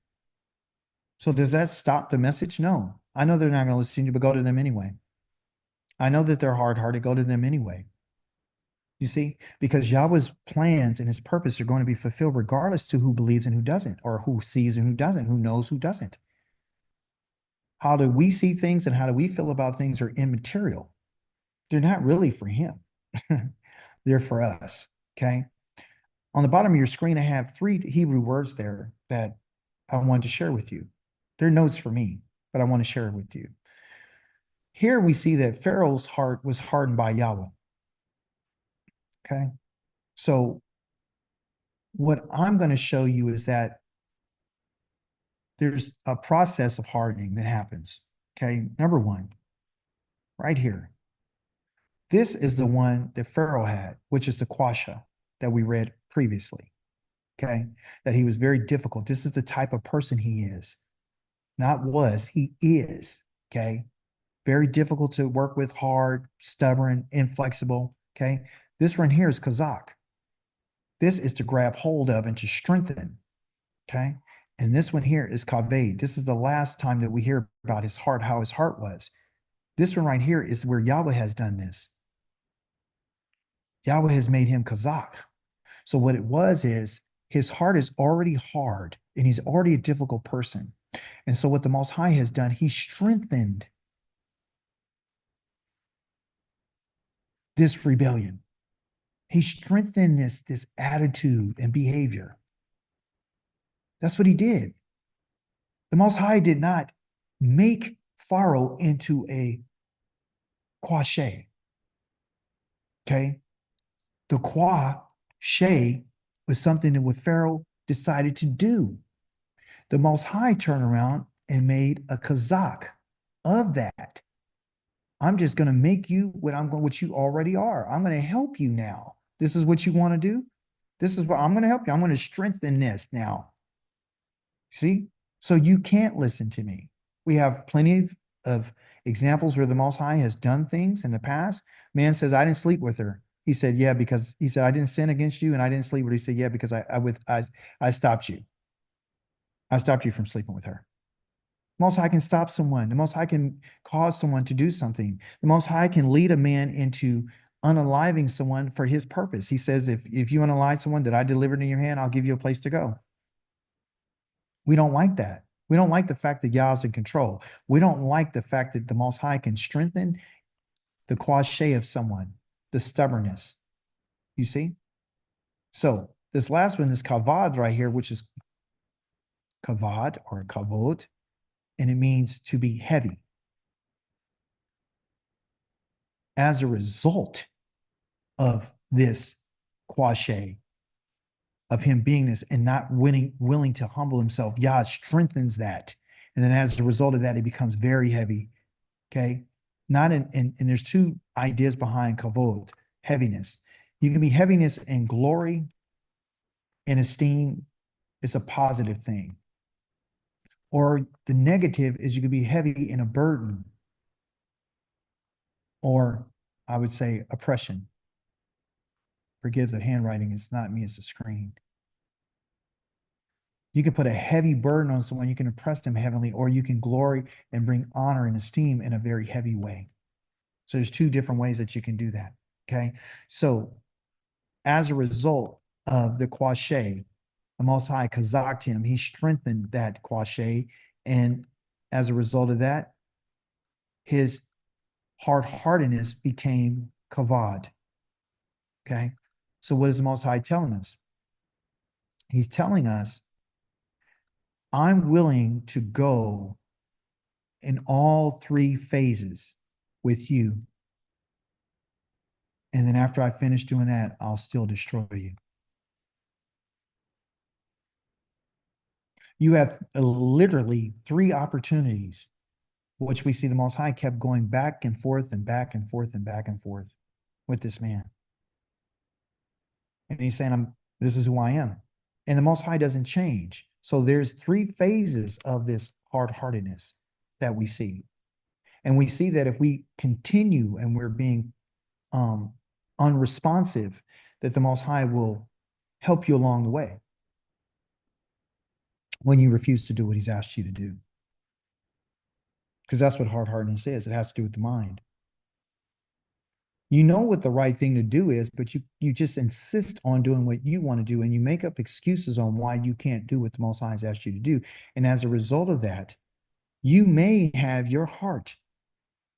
So does that stop the message? No. I know they're not going to listen to you, but go to them anyway. I know that they're hard-hearted. Go to them anyway. You see, because Yahweh's plans and his purpose are going to be fulfilled regardless to who believes and who doesn't, or who sees and who doesn't, who knows who doesn't. How do we see things and how do we feel about things are immaterial. They're not really for him. They're for us, okay? On the bottom of your screen, I have 3 Hebrew words there that I wanted to share with you. They're notes for me, but I want to share it with you. Here we see that Pharaoh's heart was hardened by Yahweh. Okay. So what I'm going to show you is that there's a process of hardening that happens. Okay. Number 1, right here. This is the one that Pharaoh had, which is the Quasha that we read previously. Okay. That he was very difficult. This is the type of person he is. Not was, he is. Okay. Very difficult to work with, hard, stubborn, inflexible. Okay. This one here is Kazakh. This is to grab hold of and to strengthen. Okay. And this one here is Kaved. This is the last time that we hear about his heart, how his heart was. This one right here is where Yahweh has done this. Yahweh has made him Kazakh. So what it was is his heart is already hard and he's already a difficult person. And so what the Most High has done, he strengthened this rebellion. He strengthened this attitude and behavior. That's what he did. The Most High did not make Pharaoh into a quashe. Okay. The quashe was something that what Pharaoh decided to do. The Most High turned around and made a kazak of that. I'm just going to make you what you already are. I'm going to help you now. This is what you want to do. This is what I'm going to help you. I'm going to strengthen this now. See? So you can't listen to me. We have plenty of examples where the Most High has done things in the past. Man says, I didn't sleep with her. He said, yeah, because he said, I didn't sin against you and I didn't sleep with her. He said, yeah, because I stopped you. I stopped you from sleeping with her. The Most High can stop someone. The Most High can cause someone to do something. The Most High can lead a man into unaliving someone for his purpose. He says, if you unalive someone that I delivered in your hand, I'll give you a place to go. We don't like that. We don't like the fact that Yah's in control. We don't like the fact that the Most High can strengthen the quashe of someone, the stubbornness. You see? So this last one is kavad right here, which is kavad or kavod, and it means to be heavy. As a result of this quashe, of him being this and not willing to humble himself, Yah strengthens that. And then as a result of that, it becomes very heavy. Okay. Not and there's two ideas behind kavod, heaviness. You can be heaviness in glory and esteem. It's a positive thing. Or the negative is you can be heavy in a burden, or I would say oppression. Forgive the handwriting. It's not me, it's the screen. You can put a heavy burden on someone, you can oppress them heavily, or you can glory and bring honor and esteem in a very heavy way. So there's two different ways that you can do that. Okay. So as a result of the quashe, the Most High kazaked him, he strengthened that quashe. And as a result of that, his hard-heartedness became kavad. Okay. So what is the Most High telling us? He's telling us, I'm willing to go in all three phases with you. And then after I finish doing that, I'll still destroy you. You have literally three opportunities, which we see the Most High kept going back and forth and back and forth and back and forth with this man. And he's saying, this is who I am. And the Most High doesn't change. So there's three phases of this hard-heartedness that we see. And we see that if we continue and we're being unresponsive, that the Most High will help you along the way when you refuse to do what he's asked you to do. Because that's what hard-heartedness is. It has to do with the mind. You know what the right thing to do is, but you just insist on doing what you want to do, and you make up excuses on why you can't do what the Most High has asked you to do. And as a result of that, you may have your heart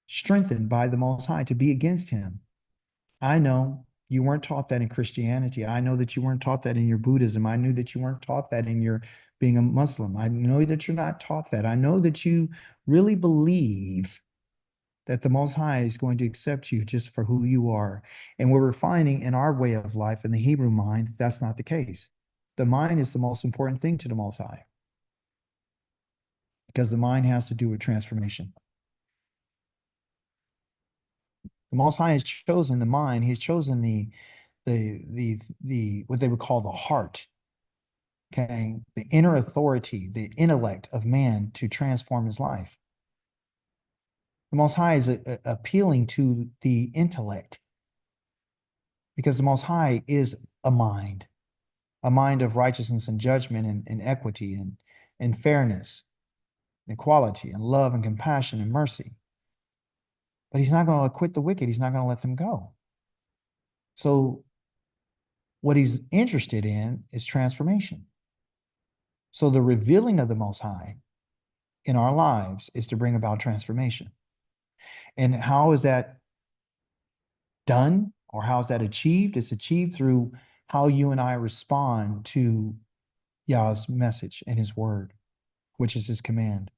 strengthened by the Most High to be against him. I know you weren't taught that in Christianity. I know that you weren't taught that in your Buddhism. I knew that you weren't taught that in your being a Muslim. I know that you're not taught that. I know that you really believe that the Most High is going to accept you just for who you are. And what we're finding in our way of life, in the Hebrew mind, that's not the case. The mind is the most important thing to the Most High, because the mind has to do with transformation. The Most High has chosen the mind. He's chosen the what they would call the heart. Okay, the inner authority, the intellect of man to transform his life. The Most High is appealing to the intellect, because the Most High is a mind of righteousness and judgment and equity and fairness, and equality and love and compassion and mercy. But he's not going to acquit the wicked. He's not going to let them go. So what he's interested in is transformation. So the revealing of the Most High in our lives is to bring about transformation. And how is that done or how's that achieved? It's achieved through how you and I respond to Yah's message and his word, which is his command.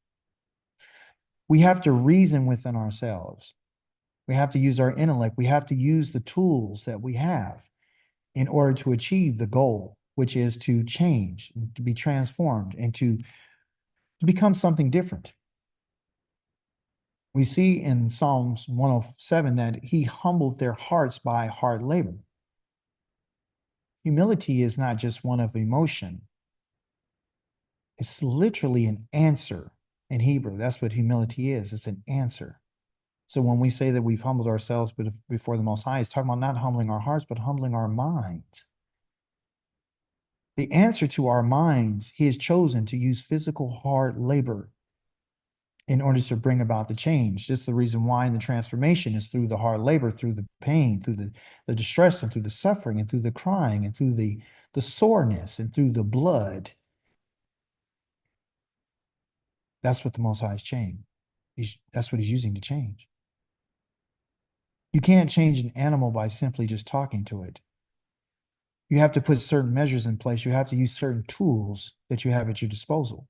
We have to reason within ourselves. We have to use our intellect. We have to use the tools that we have in order to achieve the goal, which is to change, to be transformed, and to become something different. We see in Psalms 107 that he humbled their hearts by hard labor. Humility is not just one of emotion. It's literally an answer in Hebrew. That's what humility is. It's an answer. So when we say that we've humbled ourselves before the Most High, it's talking about not humbling our hearts, but humbling our minds. The answer to our minds, he has chosen to use physical hard labor in order to bring about the change. This is the reason why in the transformation is through the hard labor, through the pain, through the distress, and through the suffering, and through the crying, and through the soreness, and through the blood. That's what the Most High is changing. That's what he's using to change. You can't change an animal by simply just talking to it. You have to put certain measures in place. You have to use certain tools that you have at your disposal.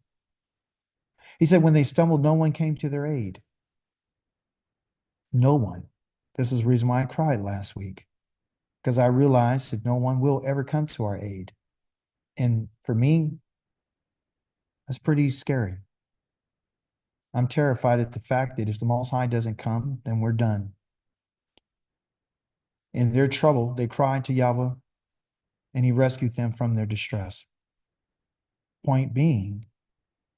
He said, when they stumbled, no one came to their aid. No one. This is the reason why I cried last week, because I realized that no one will ever come to our aid. And for me, that's pretty scary. I'm terrified at the fact that if the Most High doesn't come, then we're done. In their trouble, they cried to Yahweh, and he rescued them from their distress. Point being,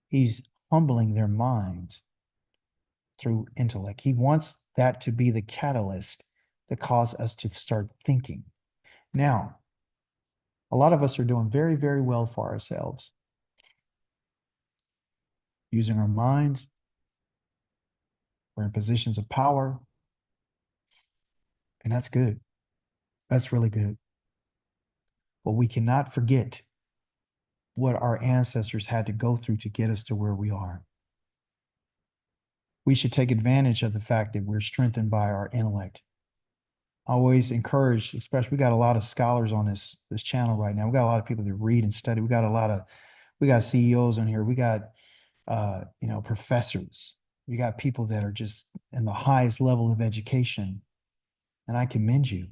he's humbling their minds through intellect. He wants that to be the catalyst that cause us to start thinking. Now, a lot of us are doing very, very well for ourselves, using our minds. We're in positions of power, and that's good. That's really good. But we cannot forget what our ancestors had to go through to get us to where we are. We should take advantage of the fact that we're strengthened by our intellect. I always encourage, especially we got a lot of scholars on this channel right now. We got a lot of people that read and study. We got CEOs on here. We got professors. We got people that are just in the highest level of education. And I commend you.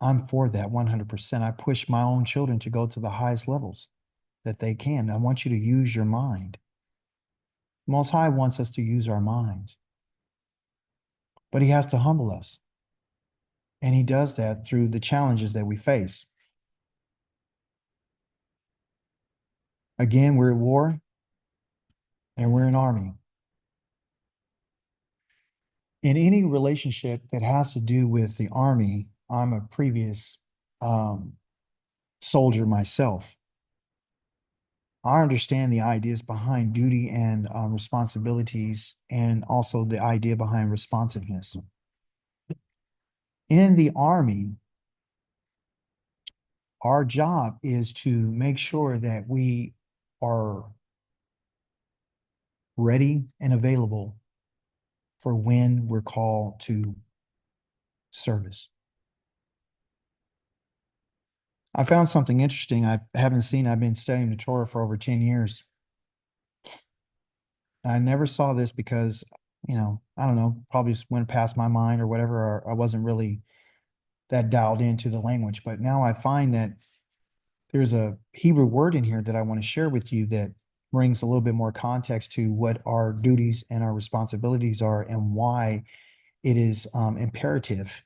I'm for that 100%. I push my own children to go to the highest levels that they can. I want you to use your mind. Most High wants us to use our minds, but he has to humble us. And he does that through the challenges that we face. Again, we're at war and we're an army. In any relationship that has to do with the army, I'm a previous soldier myself. I understand the ideas behind duty and responsibilities, and also the idea behind responsiveness. In the army, our job is to make sure that we are ready and available for when we're called to service. I found something interesting I haven't seen. I've been studying the Torah for over 10 years. I never saw this because, I don't know, probably just went past my mind or whatever, or I wasn't really that dialed into the language. But now I find that there's a Hebrew word in here that I want to share with you that brings a little bit more context to what our duties and our responsibilities are and why it is imperative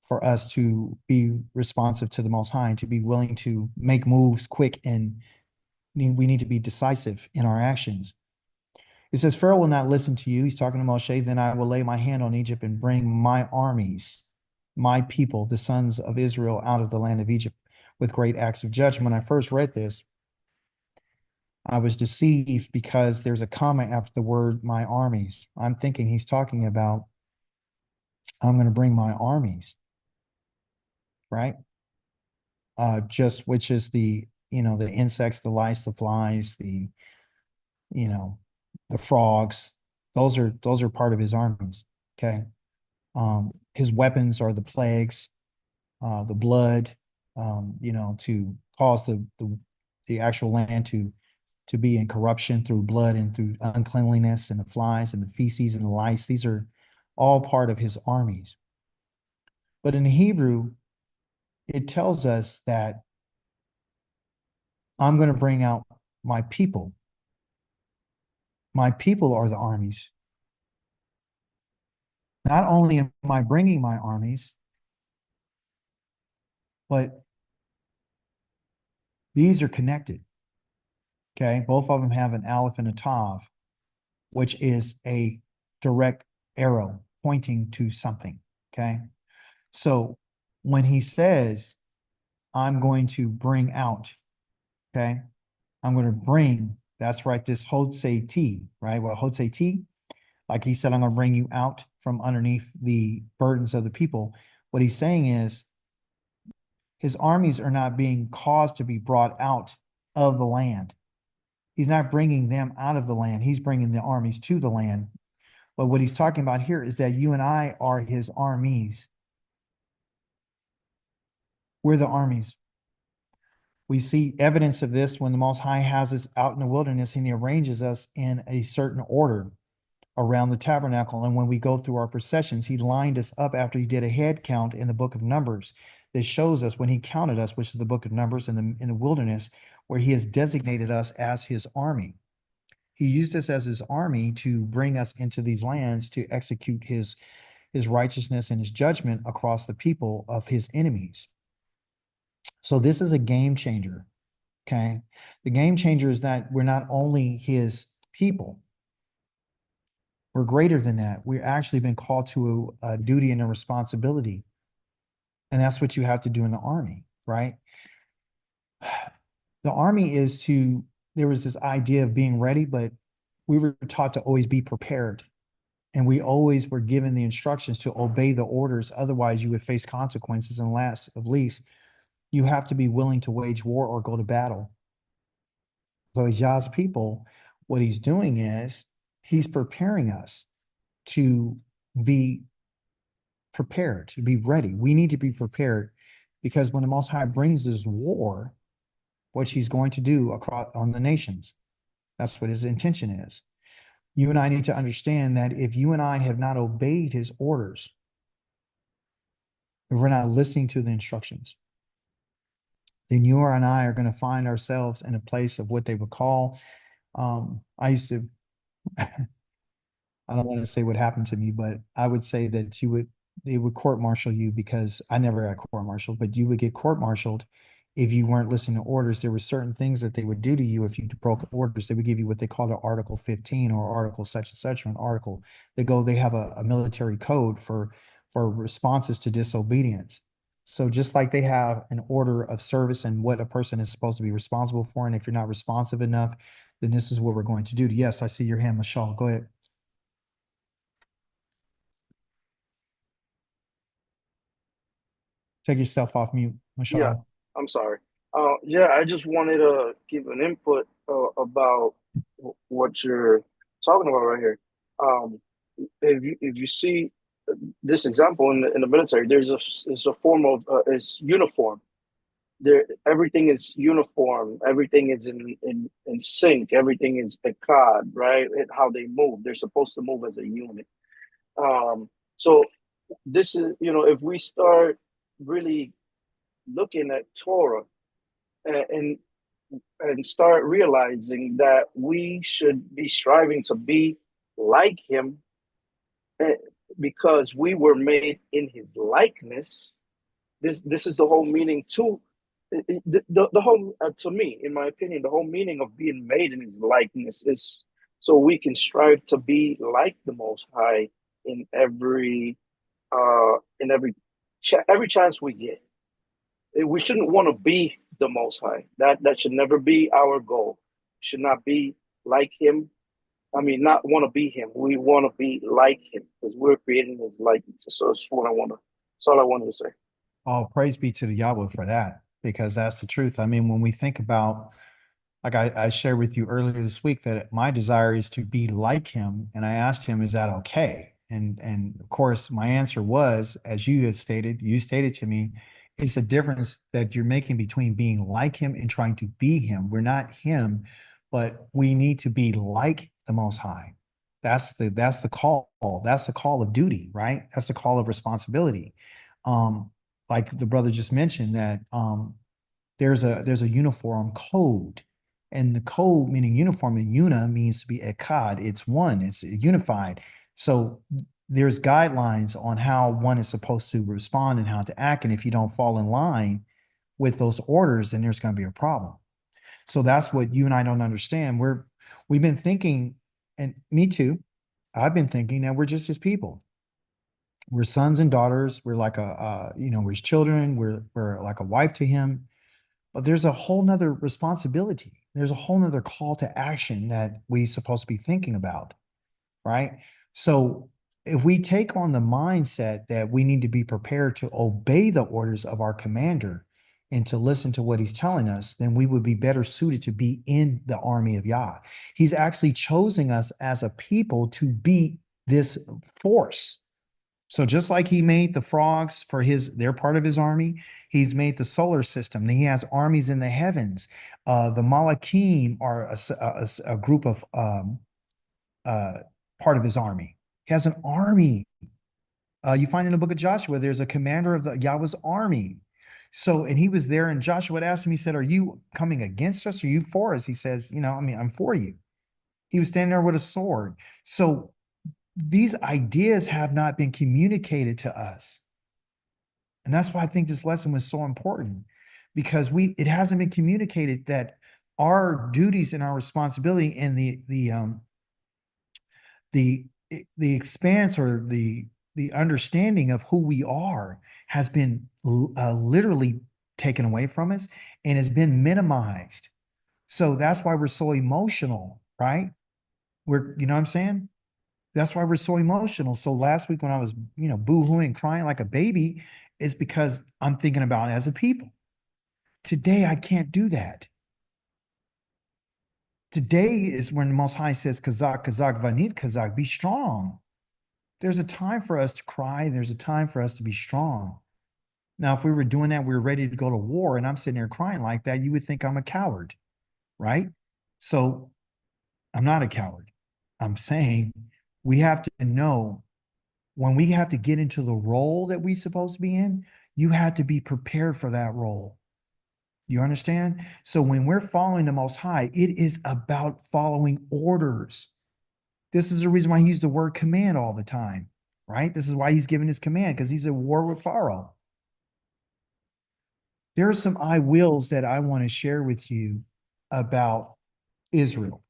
for us to be responsive to the Most High and to be willing to make moves quick, and we need to be decisive in our actions. It says, Pharaoh will not listen to you. He's talking to Moshe. Then I will lay my hand on Egypt and bring my armies, my people, the sons of Israel, out of the land of Egypt with great acts of judgment. When I first read this, I was deceived because there's a comma after the word my armies. I'm thinking he's talking about, I'm going to bring my armies, right? Which is the insects, the lice, the flies, the frogs. Those are part of his armies. Okay. his weapons are the plagues, the blood, to cause the actual land to be in corruption through blood and through uncleanliness and the flies and the feces and the lice. These are all part of his armies. But in Hebrew, it tells us that I'm going to bring out my people. My people are the armies. Not only am I bringing my armies, but these are connected. Okay. Both of them have an aleph and a tav, which is a direct arrow pointing to something. Okay. So when he says, I'm going to bring out, okay, I'm going to bring, that's right, this Hodseti, right? Well, Hodseti, like he said, I'm going to bring you out from underneath the burdens of the people. What he's saying is his armies are not being caused to be brought out of the land. He's not bringing them out of the land. He's bringing the armies to the land. But what he's talking about here is that you and I are his armies. We're the armies. We see evidence of this when the Most High has us out in the wilderness and he arranges us in a certain order around the tabernacle. And when we go through our processions, he lined us up after he did a head count in the book of Numbers that shows us when he counted us, which is the book of Numbers in the wilderness, where he has designated us as his army. He used us as his army to bring us into these lands to execute his righteousness and his judgment across the people of his enemies. So this is a game changer. Okay. The game changer is that we're not only his people, we're greater than that. We've actually been called to a duty and a responsibility. And that's what you have to do in the army, right? The army is there was this idea of being ready, but we were taught to always be prepared. And we always were given the instructions to obey the orders. Otherwise, you would face consequences. And last of least, you have to be willing to wage war or go to battle. So as Yah's people, what he's doing is he's preparing us to be prepared, to be ready. We need to be prepared because when the Most High brings this war, what he's going to do across on the nations, that's what his intention is. You and I need to understand that if you and I have not obeyed his orders, if we're not listening to the instructions, then you and I are going to find ourselves in a place of what they would call, I used to, I don't want to say what happened to me, but I would say that they would court martial you because I never got court martialed, but you would get court martialed if you weren't listening to orders. There were certain things that they would do to you if you broke orders. They would give you what they call an Article 15 or Article such and such, or an article. They have a military code for responses to disobedience. So just like they have an order of service and what a person is supposed to be responsible for, and if you're not responsive enough, then this is what we're going to do. Yes, I see your hand, Michelle. Go ahead. Take yourself off mute, Yeah, Michelle. I'm sorry. Yeah, I just wanted to give an input about what you're talking about right here. Um, if you see this example in the military, there's a form of it's uniform. There, everything is uniform. Everything is in sync. Everything is ecod, right? How they move. They're supposed to move as a unit. So this is, if we start really looking at Torah and and start realizing that we should be striving to be like him eh, because we were made in his likeness. This is the whole meaning to the whole to me, in my opinion, the whole meaning of being made in his likeness is so we can strive to be like the Most High in every chance we get. We shouldn't want to be the Most High. That should never be our goal. Should not be like Him. I mean, not want to be Him. We want to be like Him because we're creating His likeness. So that's what I want to. That's all I wanted to say. All praise be to the Yahweh for that, because that's the truth. I mean, when we think about, like I shared with you earlier this week, that my desire is to be like him. And I asked him, is that okay? And of course, my answer was, as you stated to me, it's a difference that you're making between being like him and trying to be him. We're not him, but we need to be like the Most High. That's the call. That's the call of duty, right? That's the call of responsibility. Um, like the brother just mentioned that there's a uniform code. And the code, meaning uniform, and una means to be ekad. It's one, it's unified. So there's guidelines on how one is supposed to respond and how to act. And if you don't fall in line with those orders, then there's going to be a problem. So that's what you and I don't understand. We've been thinking, and me too, I've been thinking that we're just his people. We're sons and daughters. We're like we're his children. We're like a wife to him. But there's a whole nother responsibility. There's a whole nother call to action that we supposed to be thinking about, right? So if we take on the mindset that we need to be prepared to obey the orders of our commander and to listen to what he's telling us, then we would be better suited to be in the army of Yah. He's actually choosing us as a people to be this force. So just like he made the frogs for they're part of his army, he's made the solar system. Then he has armies in the heavens. The Malachim are a group of uh, part of his army. He has an army. You find in the book of Joshua, there's a commander of the Yahweh's army. So, and he was there, and Joshua would ask him, he said, "Are you coming against us? Or are you for us?" He says, I'm for you. He was standing there with a sword. So these ideas have not been communicated to us. And that's why I think this lesson was so important, because it hasn't been communicated that our duties and our responsibility and the the expanse or the understanding of who we are has been literally taken away from us and has been minimized. So that's why we're so emotional, right? You know what I'm saying? That's why we're so emotional. So last week when I was, boo-hooing and crying like a baby, is because I'm thinking about it as a people. Today, I can't do that. Today is when the Most High says, Kazak, Kazak, Vanit, Kazak, be strong. There's a time for us to cry. There's a time for us to be strong. Now, if we were doing that, we were ready to go to war, and I'm sitting there crying like that, you would think I'm a coward, right? So I'm not a coward. I'm saying we have to know when we have to get into the role that we're supposed to be in, you have to be prepared for that role. You understand? So when we're following the Most High, it is about following orders. This is the reason why he used the word command all the time, right? This is why he's giving his command, because he's at war with Pharaoh. There are some I wills that I want to share with you about Israel.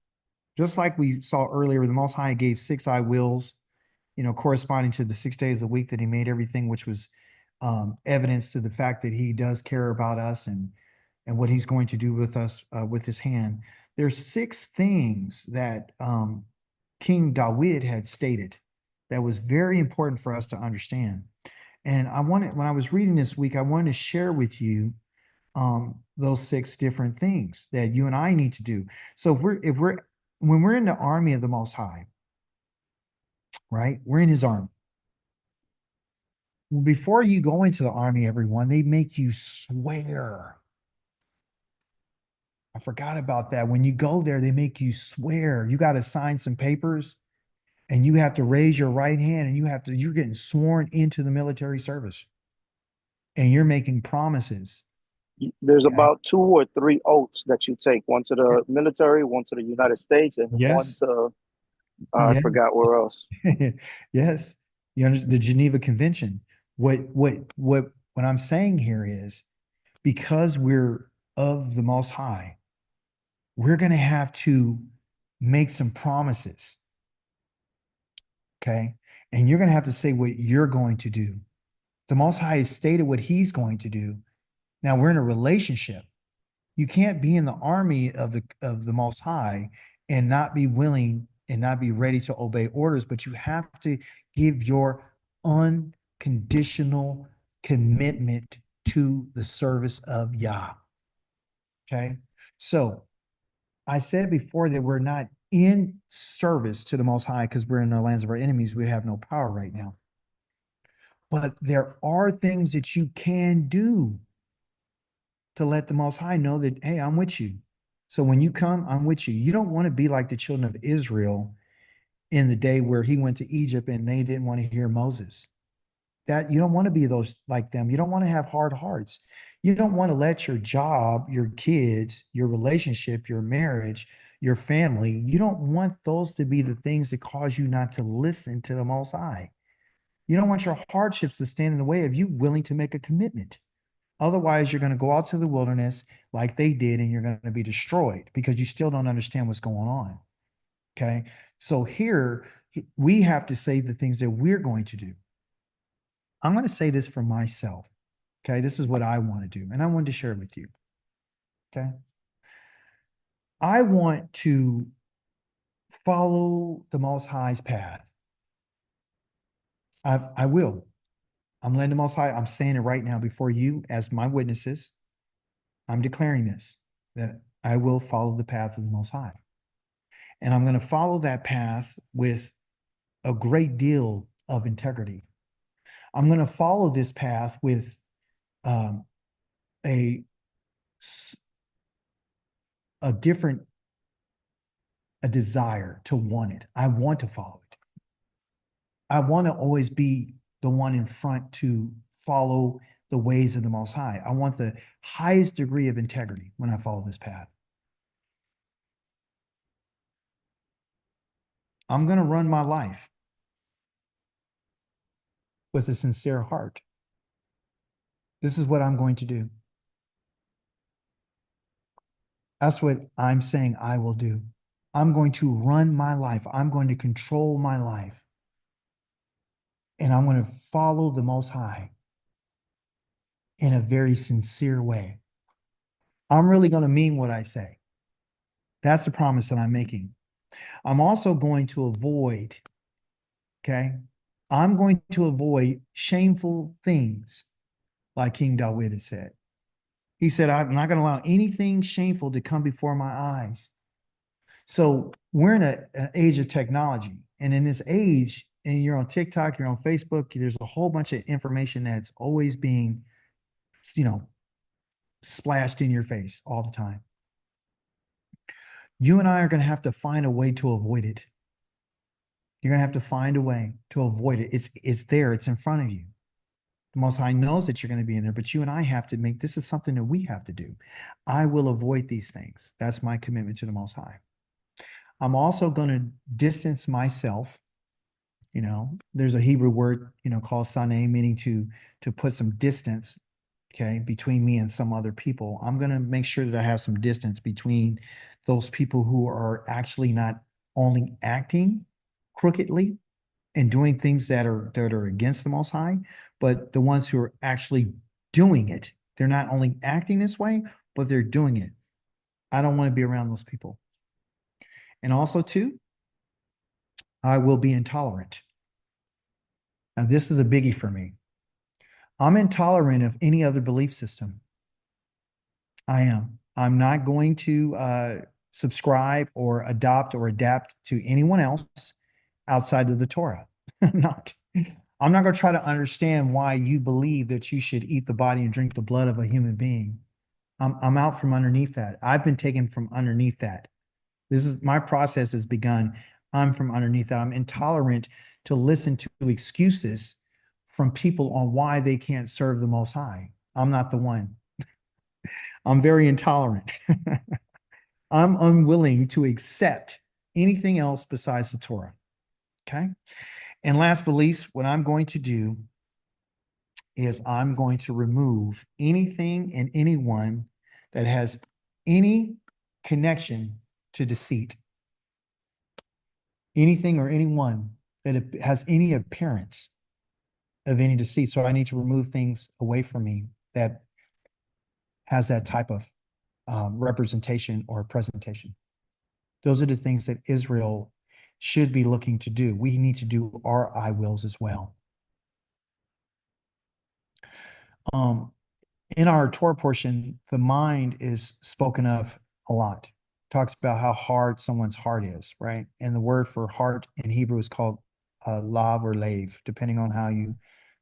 Just like we saw earlier, the Most High gave 6 I wills, corresponding to the 6 days a week that he made everything, which was evidence to the fact that he does care about us and what he's going to do with us with his hand. There's 6 things that King David had stated that was very important for us to understand. And when I was reading this week, I wanted to share with you those 6 different things that you and I need to do. So when we're in the army of the Most High, right? We're in his army. Before you go into the army, everyone, they make you swear. I forgot about that. When you go there, they make you swear. You got to sign some papers and you have to raise your right hand and you're getting sworn into the military service and you're making promises. There's Okay. about 2 or 3 oaths that you take, one to the military, one to the United States, and one Yes. to I Yeah. forgot where else. Yes. You understand the Geneva Convention. What I'm saying here is because we're of the Most High, we're going to have to make some promises. Okay. And you're going to have to say what you're going to do. The Most High has stated what he's going to do. Now we're in a relationship. You can't be in the army of the Most High and not be willing and not be ready to obey orders, but you have to give your unconditional commitment to the service of Yah. Okay. So I said before that we're not in service to the Most High, because we're in the lands of our enemies, we have no power right now. But there are things that you can do to let the Most High know that, hey, I'm with you. So when you come, I'm with you. You don't want to be like the children of Israel in the day where he went to Egypt and they didn't want to hear Moses. That you don't want to be those like them. You don't want to have hard hearts. You don't want to let your job, your kids, your relationship, your marriage, your family, you don't want those to be the things that cause you not to listen to the Most High. You don't want your hardships to stand in the way of you willing to make a commitment. Otherwise, you're going to go out to the wilderness like they did, and you're going to be destroyed because you still don't understand what's going on. Okay. So here we have to say the things that we're going to do. I'm going to say this for myself. Okay. This is what I want to do. And I wanted to share it with you. Okay. I want to follow the Most High's path. I will. I'm letting the Most High, I'm saying it right now before you as my witnesses. I'm declaring this, that I will follow the path of the Most High. And I'm going to follow that path with a great deal of integrity. I'm going to follow this path with um, a a different a desire to want it. I want to follow it. I want to always be the one in front to follow the ways of the Most High. I want the highest degree of integrity when I follow this path. I'm going to run my life with a sincere heart. This is what I'm going to do. That's what I'm saying I will do. I'm going to run my life. I'm going to control my life. And I'm going to follow the Most High in a very sincere way. I'm really going to mean what I say. That's the promise that I'm making. I'm also going to avoid, okay? I'm going to avoid shameful things, like King David has said. He said, I'm not going to allow anything shameful to come before my eyes. So we're in an age of technology. And in this age, and you're on TikTok, you're on Facebook, there's a whole bunch of information that's always being, you know, splashed in your face all the time. You and I are going to have to find a way to avoid it. You're going to have to find a way to avoid it. It's there, it's in front of you. The Most High knows that you're going to be in there, but you and I have to make this is something that we have to do. I will avoid these things. That's my commitment to the Most High. I'm also going to distance myself. You know, there's a Hebrew word, called saneh, meaning to put some distance, okay, between me and some other people. I'm going to make sure that I have some distance between those people who are actually not only acting crookedly and doing things that are against the Most High, but the ones who are actually doing it. They're not only acting this way, but they're doing it. I don't want to be around those people. And also, too, I will be intolerant. Now, this is a biggie for me. I'm intolerant of any other belief system. I am. I'm not going to subscribe or adopt or adapt to anyone else outside of the Torah. I'm not. I'm not going to try to understand why you believe that you should eat the body and drink the blood of a human being. I'm out from underneath that. I've been taken from underneath that. This is my process has begun. I'm from underneath that. I'm intolerant to listen to excuses from people on why they can't serve the Most High. I'm not the one. I'm very intolerant. I'm unwilling to accept anything else besides the Torah. Okay. And last but least, what I'm going to do is I'm going to remove anything and anyone that has any connection to deceit. Anything or anyone that has any appearance of any deceit. So I need to remove things away from me that has that type of representation or presentation. Those are the things that Israel should be looking to do. We need to do our I wills as well. In our Torah portion, the mind is spoken of a lot. talks about how hard someone's heart is, right? And the word for heart in Hebrew is called lav or lave, depending on how you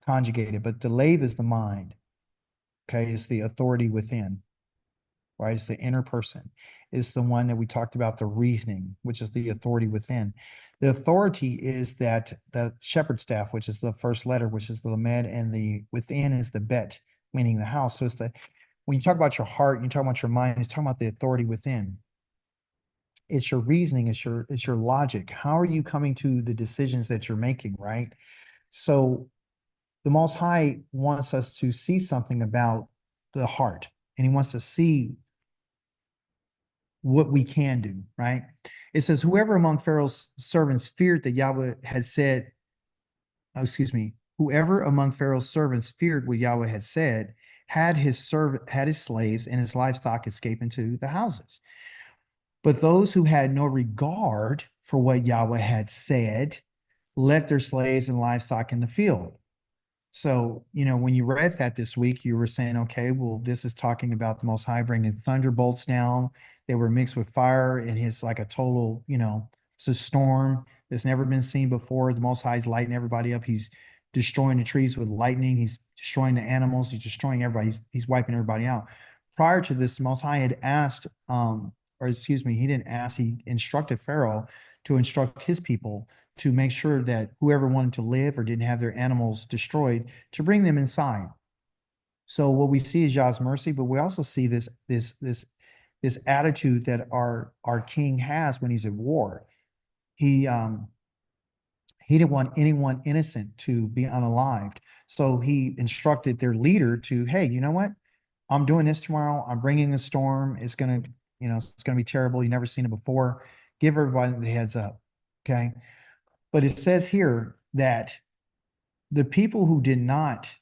conjugate it. But the lave is the mind, okay? It's the authority within, right? It's the inner person. It's the one that we talked about, the reasoning, which is the authority within. The authority is that the shepherd staff, which is the first letter, which is the lamed, and the within is the bet, meaning the house. So it's the, when you talk about your heart, you talk about your mind, it's talking about the authority within. It's your reasoning, it's your logic. How are you coming to the decisions that you're making, right? So the Most High wants us to see something about the heart, and he wants to see what we can do, right? It says, whoever among Pharaoh's servants feared that Yahweh had said, oh, excuse me, whoever among Pharaoh's servants feared what Yahweh had said, had his slaves and his livestock escape into the houses. But those who had no regard for what Yahweh had said left their slaves and livestock in the field. So, when you read that this week, you were saying, okay, well, this is talking about the Most High bringing thunderbolts down. They were mixed with fire, and it's like a total, it's a storm that's never been seen before. The Most High is lighting everybody up. He's destroying the trees with lightning. He's destroying the animals. He's destroying everybody. He's wiping everybody out. Prior to this, the Most High had asked, or excuse me, he didn't ask, he instructed Pharaoh to instruct his people to make sure that whoever wanted to live or didn't have their animals destroyed, to bring them inside. So what we see is Yah's mercy, but we also see this attitude that our king has when he's at war. He didn't want anyone innocent to be unalived. So he instructed their leader to, hey, you know what? I'm doing this tomorrow. I'm bringing a storm. It's gonna, it's gonna be terrible. You've never seen it before. Give everybody the heads up. Okay. But it says here that the people who did not,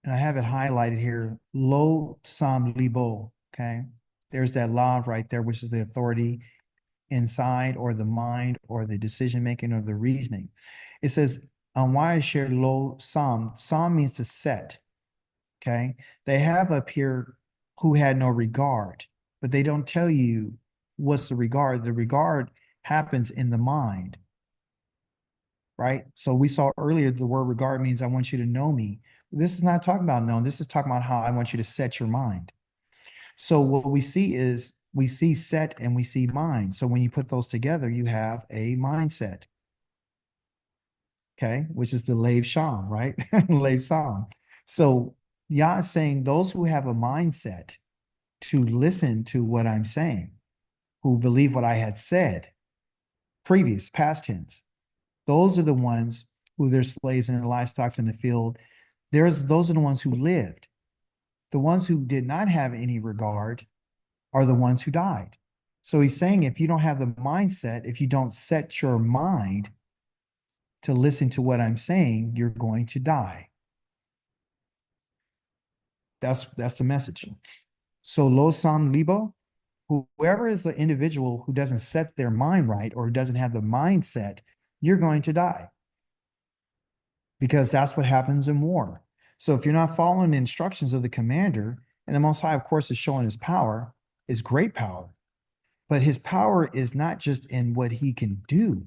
and I have it highlighted here, lo sam libo, okay? There's that lav right there, which is the authority inside, or the mind, or the decision making, or the reasoning. It says, on why I share lo sam. Sam means to set, okay? They have up here who had no regard, but they don't tell you what's the regard. The regard happens in the mind, right? So we saw earlier the word regard means I want you to know me. This is not talking about knowing. This is talking about how I want you to set your mind. So what we see is we see set and we see mind. So when you put those together, you have a mindset, okay, which is the Lev Sham, right? Lev Sham. So Yah is saying those who have a mindset to listen to what I'm saying, who believe what I had said, previous, past tense, those are the ones who their slaves and their livestock in the field. Those are the ones who lived. The ones who did not have any regard are the ones who died. So he's saying if you don't have the mindset, if you don't set your mind to listen to what I'm saying, you're going to die. That's the message. So lo sam libo, whoever is the individual who doesn't set their mind right or who doesn't have the mindset, you're going to die. Because that's what happens in war. So if you're not following the instructions of the commander, and the Most High, of course, is showing his power, his great power, but his power is not just in what he can do.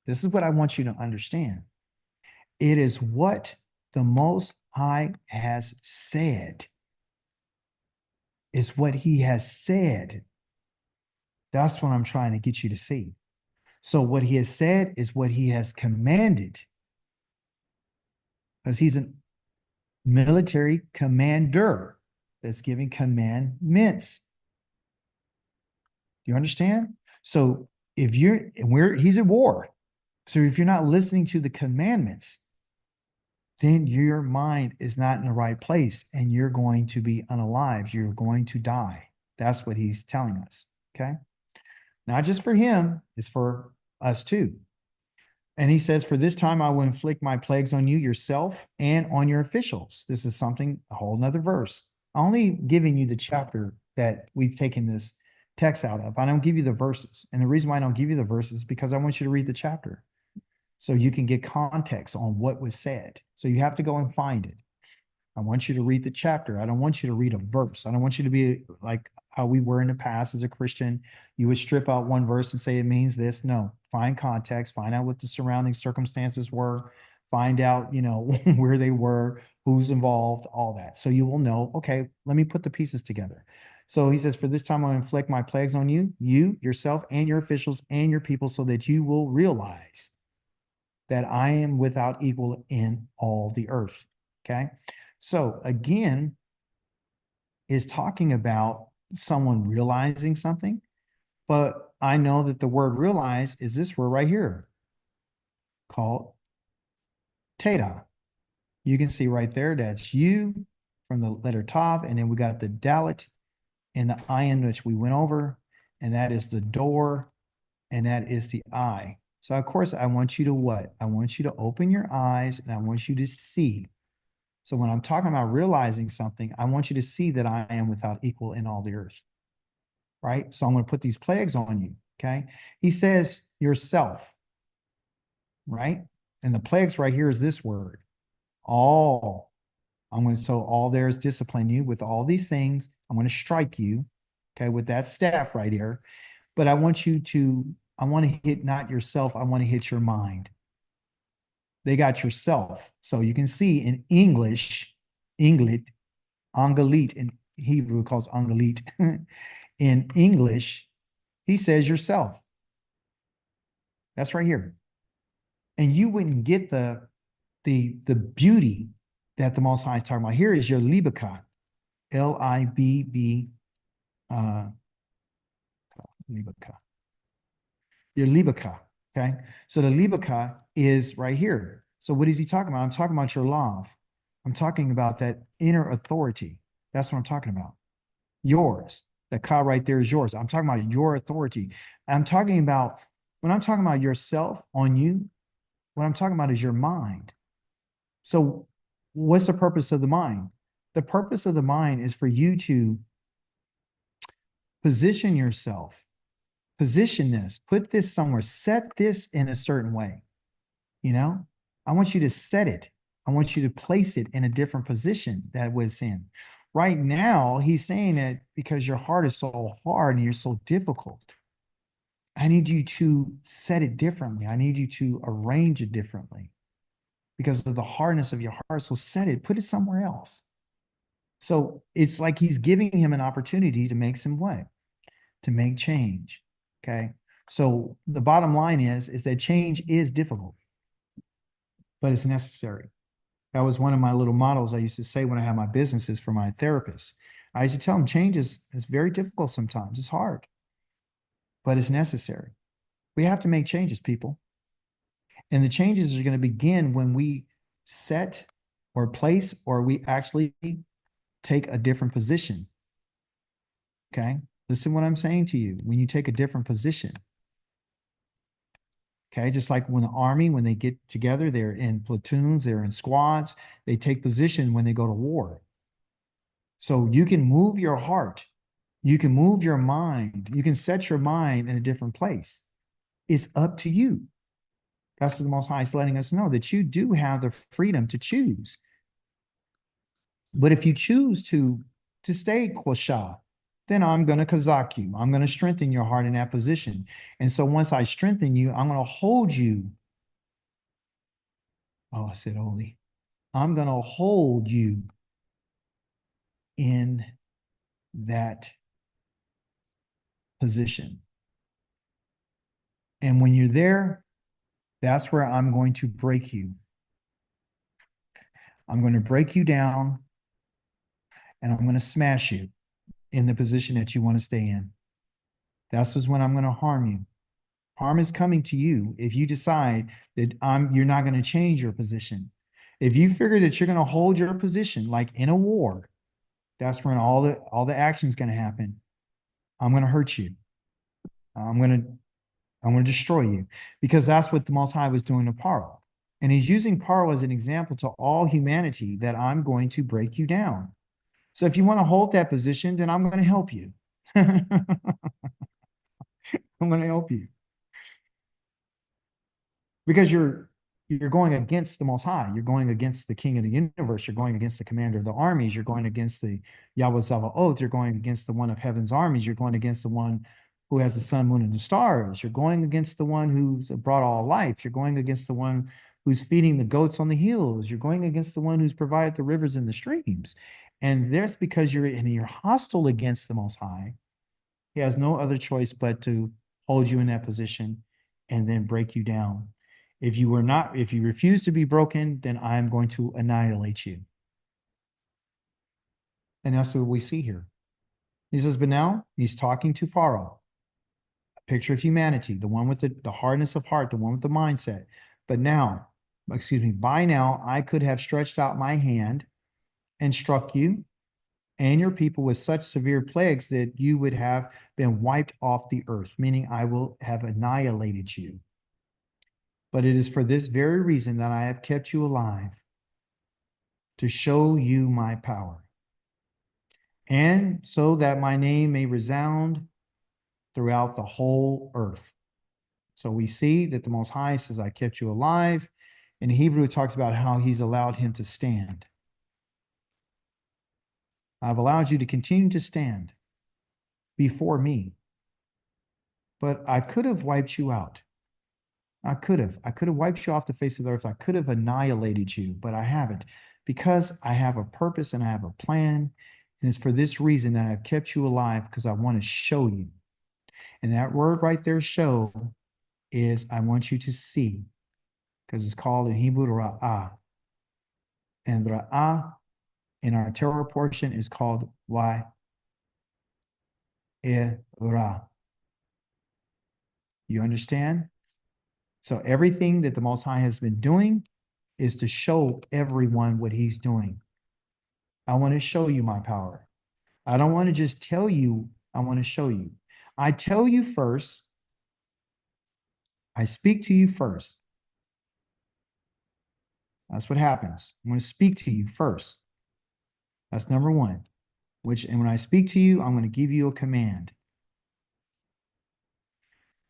This is what I want you to understand. It is what the Most High has said. It's what he has said. That's what I'm trying to get you to see. So what he has said is what he has commanded. Because he's a military commander that's giving commandments. Do you understand? So if he's at war. So if you're not listening to the commandments, then your mind is not in the right place and you're going to be unalive. You're going to die. That's what he's telling us. Okay. Not just for him, it's for us too. And he says, for this time I will inflict my plagues on you yourself and on your officials. This is something, a whole nother verse. I'm only giving you the chapter that we've taken this text out of. I don't give you the verses. And the reason why I don't give you the verses is because I want you to read the chapter so you can get context on what was said. So you have to go and find it. I want you to read the chapter. I don't want you to read a verse. I don't want you to be like, how we were in the past as a Christian. You would strip out one verse and say it means this. No, find context, find out what the surrounding circumstances were, find out, where they were, who's involved, all that. So you will know, okay, let me put the pieces together. So he says, for this time I'll inflict my plagues on you, yourself, and your officials and your people, so that you will realize that I am without equal in all the earth. Okay. So again, is talking about someone realizing something, but I know that the word realize is this word right here called Teda. You can see right there, that's you from the letter Tav, and then we got the Dalit and the Ayin, which we went over, and that is the door, and that is the eye. So of course, I want you to what? I want you to open your eyes and I want you to see. So when I'm talking about realizing something, I want you to see that I am without equal in all the earth, right? So I'm going to put these plagues on you, okay? He says yourself, right? And the plagues right here is this word, all. So all there is discipline you with all these things. I'm going to strike you, okay, with that staff right here. But I want to hit not yourself, I want to hit your mind. They got yourself. So you can see in English, Anglit, Angalit in Hebrew calls Angalit. In English, he says yourself. That's right here. And you wouldn't get the beauty that the Most High is talking about. Here is your Libikat, Libb, uh, Libikat. Your Libikat, okay? So the Libikat is right here. So what is he talking about? I'm talking about your love. I'm talking about that inner authority. That's what I'm talking about. Yours. The ka right there is yours. I'm talking about your authority. I'm talking about, when I'm talking about yourself on you, what I'm talking about is your mind. So what's the purpose of the mind? The purpose of the mind is for you to position yourself, position this, put this somewhere, set this in a certain way. I want you to set it. I want you to place it in a different position that it was in. Right now, he's saying that because your heart is so hard and you're so difficult, I need you to set it differently. I need you to arrange it differently because of the hardness of your heart. So set it, put it somewhere else. So it's like he's giving him an opportunity to make some what? To make change. Okay. So the bottom line is that change is difficult, but it's necessary. That was one of my little models I used to say when I had my businesses for my therapists. I used to tell them change is very difficult sometimes. It's hard, but it's necessary. We have to make changes, people. And the changes are going to begin when we set or place or we actually take a different position. Okay. Listen what I'm saying to you. When you take a different position, okay, just like when the army, when they get together, they're in platoons, they're in squads, they take position when they go to war. So you can move your heart, you can move your mind, you can set your mind in a different place. It's up to you. That's what the Most High is letting us know, that you do have the freedom to choose. But if you choose to stay Kwasha, then I'm going to kazak you. I'm going to strengthen your heart in that position. And so once I strengthen you, I'm going to hold you. Oh, I said holy. I'm going to hold you in that position. And when you're there, that's where I'm going to break you. I'm going to break you down and I'm going to smash you in the position that you want to stay in. That's when I'm going to harm you. Harm is coming to you if you decide that you're not going to change your position. If you figure that you're going to hold your position like in a war, that's when all the action is going to happen. I'm going to hurt you. I'm going to destroy you, because that's what the Most High was doing to Paro. And he's using Paro as an example to all humanity, that I'm going to break you down. So if you want to hold that position, then I'm going to help you. I'm going to help you. Because you're going against the Most High. You're going against the King of the universe. You're going against the commander of the armies. You're going against the Yahweh Sabaoth. You're going against the one of heaven's armies. You're going against the one who has the sun, moon, and the stars. You're going against the one who's brought all life. You're going against the one who's feeding the goats on the hills. You're going against the one who's provided the rivers and the streams. And that's because you're hostile against the Most High. He has no other choice but to hold you in that position and then break you down. If you refuse to be broken, then I am going to annihilate you. And that's what we see here. He says, but now he's talking to Pharaoh, a picture of humanity, the one with the hardness of heart, the one with the mindset. But now, by now, I could have stretched out my hand and struck you and your people with such severe plagues that you would have been wiped off the earth, meaning I will have annihilated you. But it is for this very reason that I have kept you alive, to show you my power, and so that my name may resound throughout the whole earth. So we see that the Most High says, I kept you alive. In Hebrew, it talks about how he's allowed him to stand. I've allowed you to continue to stand before me, but I could have wiped you out. I could have wiped you off the face of the earth. I could have annihilated you, but I haven't, because I have a purpose and I have a plan. And it's for this reason that I've kept you alive, because I want to show you. And that word right there, show, is I want you to see, because it's called in Hebrew ra'ah. And ra'ah in our Torah portion is called wa'era. You understand? So everything that the Most High has been doing is to show everyone what he's doing. I want to show you my power. I don't want to just tell you, I want to show you. I tell you first. I speak to you first. That's what happens. I'm going to speak to you first. That's number one. And when I speak to you, I'm going to give you a command.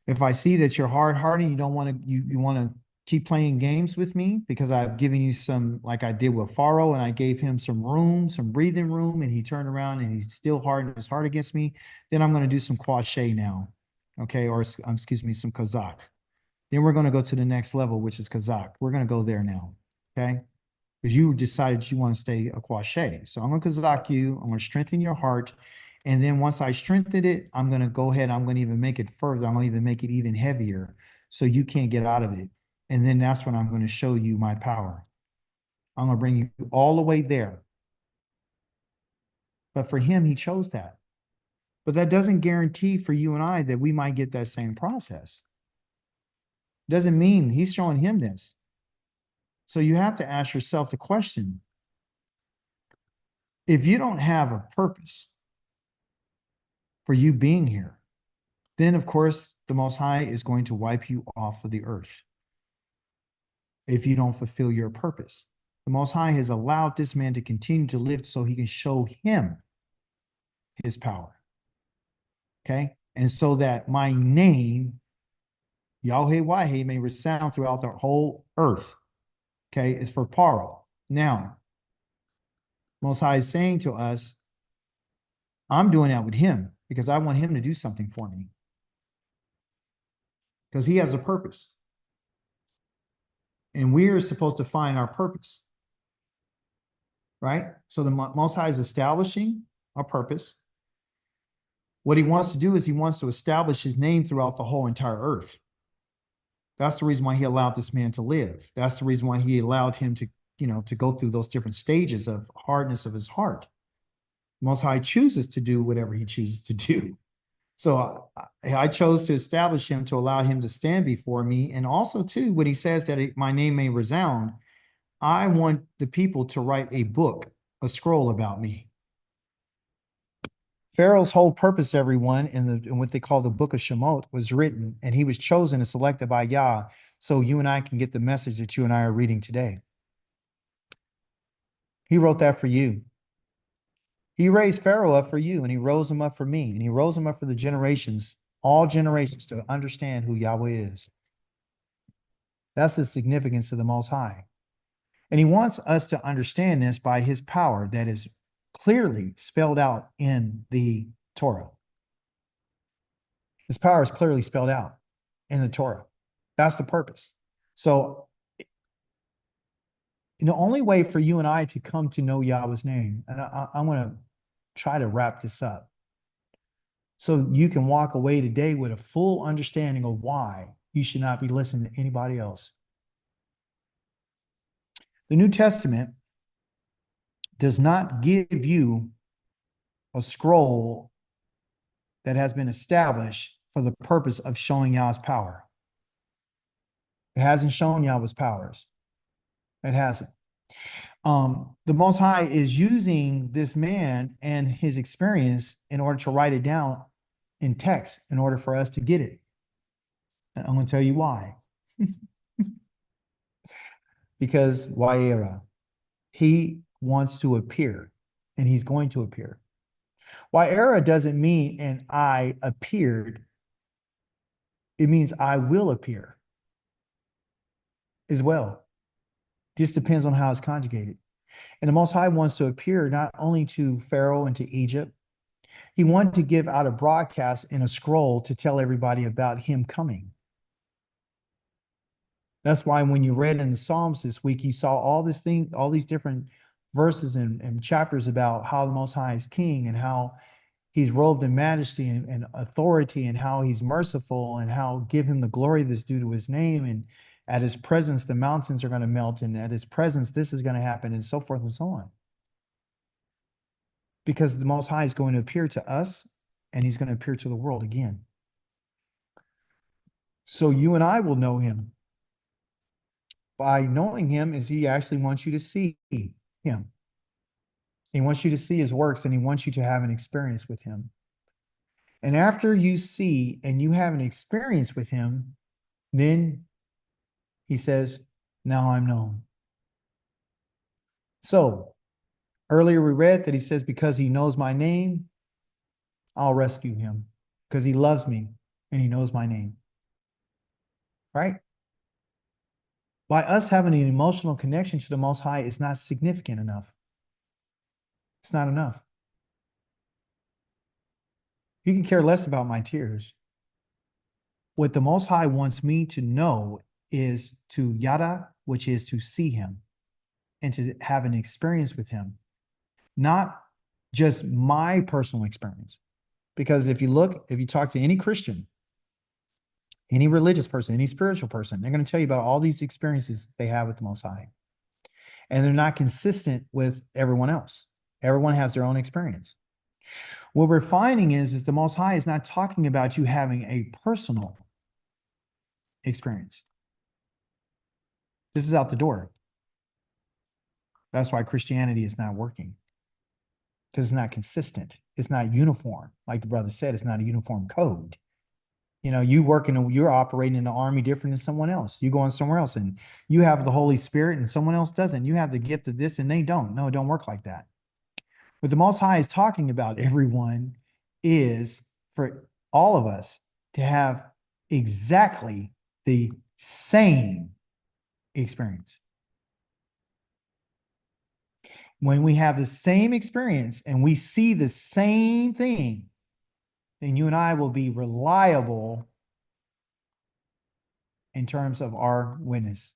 If I see that you're hard-hearted, you don't want to, you want to keep playing games with me, because I've given you some, like I did with Pharaoh, and I gave him some room, some breathing room, and he turned around and he's still hardened his heart against me, then I'm going to do some quashe now. Okay. Or excuse me, some Kazakh. Then we're going to go to the next level, which is Kazakh. We're going to go there now. Okay. Because you decided you want to stay a quashe. So I'm going to Kazakh you. I'm going to strengthen your heart. And then once I strengthen it, I'm going to go ahead. I'm going to even make it further. I'm going to even make it even heavier, so you can't get out of it. And then that's when I'm going to show you my power. I'm going to bring you all the way there. But for him, he chose that. But that doesn't guarantee for you and I that we might get that same process. Doesn't mean he's showing him this. So you have to ask yourself the question: if you don't have a purpose for you being here, then of course the Most High is going to wipe you off of the earth if you don't fulfill your purpose. The Most High has allowed this man to continue to live so he can show him his power. Okay? And so that my name, Yhwh, may resound throughout the whole earth. Okay? It's for Paro. Now, Most High is saying to us, I'm doing that with him because I want him to do something for me. Because he has a purpose. And we're supposed to find our purpose. Right? So the Most High is establishing a purpose. What he wants to do is he wants to establish his name throughout the whole entire earth. That's the reason why he allowed this man to live. That's the reason why he allowed him to, to go through those different stages of hardness of his heart. Most High chooses to do whatever he chooses to do. So I chose to establish him to allow him to stand before me. And also, too, when he says that my name may resound, I want the people to write a book, a scroll about me. Pharaoh's whole purpose, everyone, in what they call the book of Shemot was written, and he was chosen and selected by Yah, so you and I can get the message that you and I are reading today. He wrote that for you. He raised Pharaoh up for you, and he rose him up for me, and he rose him up for the generations, all generations, to understand who Yahweh is. That's the significance of the Most High. And he wants us to understand this by his power that is clearly spelled out in the Torah. His power is clearly spelled out in the Torah. That's the purpose. So the only way for you and I to come to know Yahweh's name, and I'm going to try to wrap this up so you can walk away today with a full understanding of why you should not be listening to anybody else. The New Testament does not give you a scroll that has been established for the purpose of showing Yahweh's power. It hasn't shown Yahweh's powers. It hasn't. The Most High is using this man and his experience in order to write it down in text in order for us to get it. And I'm going to tell you why. Because Yhwh, he wants to appear, and he's going to appear. Yhwh doesn't mean and I appeared. It means I will appear as well. Just depends on how it's conjugated. And the Most High wants to appear not only to Pharaoh and to Egypt, he wanted to give out a broadcast in a scroll to tell everybody about him coming. That's why when you read in the Psalms this week, you saw all these different verses and chapters about how the Most High is king and how he's robed in majesty and authority and how he's merciful and how give him the glory that's due to his name. And at his presence, the mountains are going to melt. And at his presence, this is going to happen and so forth and so on. Because the Most High is going to appear to us and he's going to appear to the world again. So you and I will know him. By knowing him is he actually wants you to see him. He wants you to see his works and he wants you to have an experience with him. And after you see and you have an experience with him, then he says, now I'm known. So earlier we read that he says, because he knows my name, I'll rescue him because he loves me and he knows my name. Right? By us having an emotional connection to the Most High is not significant enough. It's not enough. You can care less about my tears. What the Most High wants me to know is to yada, which is to see him and to have an experience with him, not just my personal experience. Because if you talk to any Christian, any religious person, any spiritual person, they're going to tell you about all these experiences they have with the Most High. And they're not consistent with everyone else. Everyone has their own experience. What we're finding is the Most High is not talking about you having a personal experience. This is out the door. That's why Christianity is not working. Because it's not consistent. It's not uniform. Like the brother said, it's not a uniform code. You know, you're operating in the army different than someone else. You go on somewhere else and you have the Holy Spirit and someone else doesn't. You have the gift of this and they don't. No, it don't work like that. What the Most High is talking about, everyone, is for all of us to have exactly the same experience. When we have the same experience and we see the same thing, then you and I will be reliable in terms of our witness.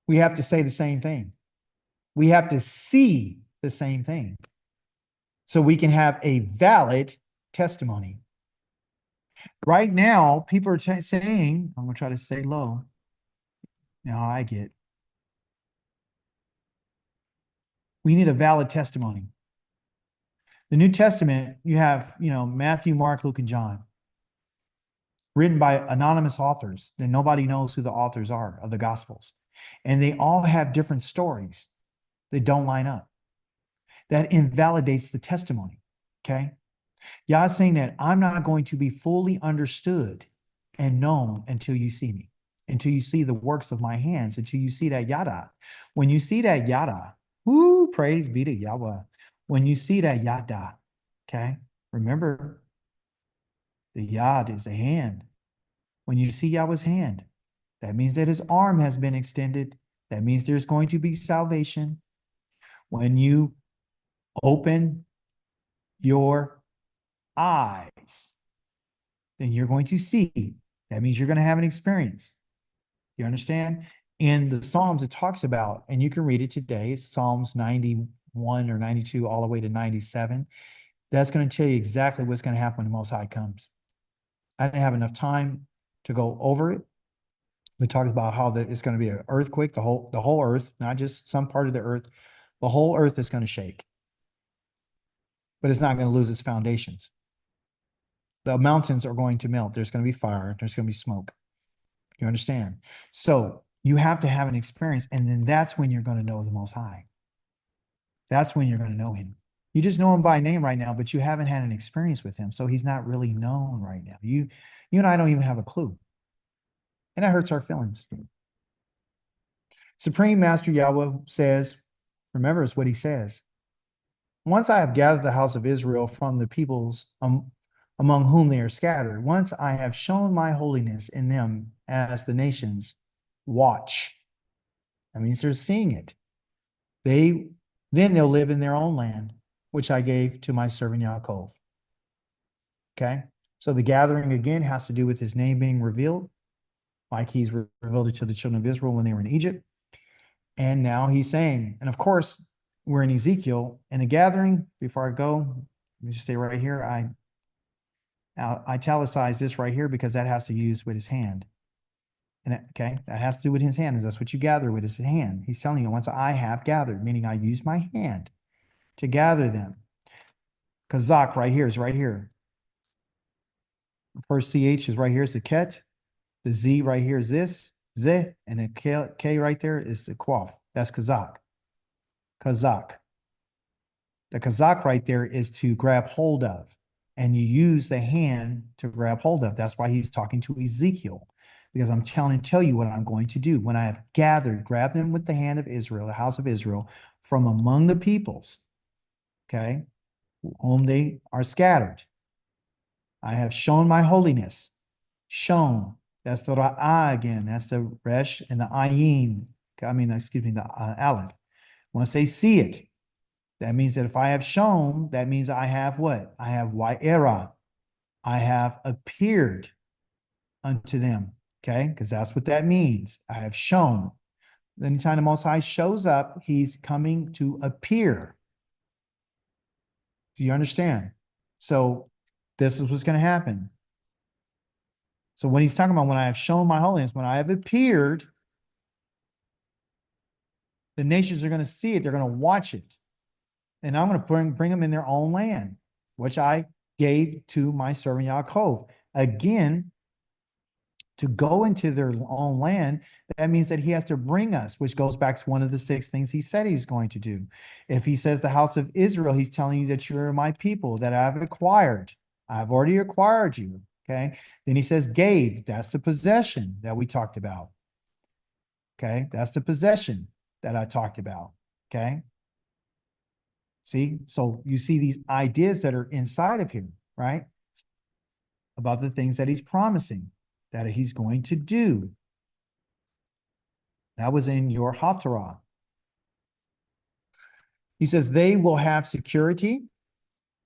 We have to say the same thing. We have to see the same thing so we can have a valid testimony. Right now, people are saying, I'm going to try to stay low. Now I get. We need a valid testimony. The New Testament, you have, Matthew, Mark, Luke, and John, written by anonymous authors that nobody knows who the authors are of the Gospels. And they all have different stories that don't line up. That invalidates the testimony, okay? Yah is saying that I'm not going to be fully understood and known until you see me, until you see the works of my hands, until you see that yada. When you see that yada, whoo, praise be to Yahweh. When you see that yada, okay, Remember, the Yad is the hand. When you see Yahweh's hand, that means that his arm has been extended. That means there's going to be salvation. When you open your eyes, then you're going to see. That means you're going to have an experience. You understand? In the Psalms, it talks about, and you can read it today, it's Psalms 91 or 92, all the way to 97. That's going to tell you exactly what's going to happen when the Most High comes. I didn't have enough time to go over it. We talked about how it's going to be an earthquake, the whole earth, not just some part of the earth. The whole earth is going to shake, but it's not going to lose its foundations. The mountains are going to melt. There's going to be fire. There's going to be smoke. You understand? So you have to have an experience, and then that's when you're going to know the Most High. That's when you're going to know him. You just know him by name right now, but you haven't had an experience with him. So he's not really known right now. You and I don't even have a clue. And that hurts our feelings. Supreme Master Yahweh says, remember, it's what he says. Once I have gathered the house of Israel from the peoples among whom they are scattered, once I have shown my holiness in them as the nations watch. That means they're seeing it. Then they'll live in their own land, which I gave to my servant Yaakov. Okay? So the gathering again has to do with his name being revealed, like he's revealed it to the children of Israel when they were in Egypt. And now he's saying, and of course, we're in Ezekiel, and the gathering, before I go, let me just stay right here. I italicize this right here because that has to use with his hand. And okay, that has to do with his hand, because that's what you gather with his hand. He's telling you, once I have gathered, meaning I use my hand to gather them. Kazak right here is right here. The first CH is right here, it's the ket. The Z right here is this, ze, and the K right there is the quaf. That's Kazak. Kazak. The Kazak right there is to grab hold of. And you use the hand to grab hold of. That's why he's talking to Ezekiel. Because I'm tell you what I'm going to do. When I have gathered, grab them with the hand of Israel, the house of Israel, from among the peoples, okay, whom they are scattered. I have shown my holiness. Shown. That's the Ra'ah again. That's the Resh and the Ayin. The Aleph. Once they see it, that means that if I have shown, that means I have what? I have Yhwh. I have appeared unto them. Okay? Because that's what that means. I have shown. Anytime the Most High shows up, he's coming to appear. Do you understand? So this is what's going to happen. So when he's talking about when I have shown my holiness, when I have appeared, the nations are going to see it. They're going to watch it. And I'm going to bring them in their own land, which I gave to my servant Yaakov. Again, to go into their own land, that means that he has to bring us, which goes back to one of the 6 things he said he's going to do. If he says the house of Israel, he's telling you that you're my people, that I've acquired. I've already acquired you. Okay. Then he says gave. That's the possession that we talked about. Okay. That's the possession that I talked about. Okay. See, so you see these ideas that are inside of him, right? About the things that he's promising, that he's going to do. That was in your Haftarah. He says they will have security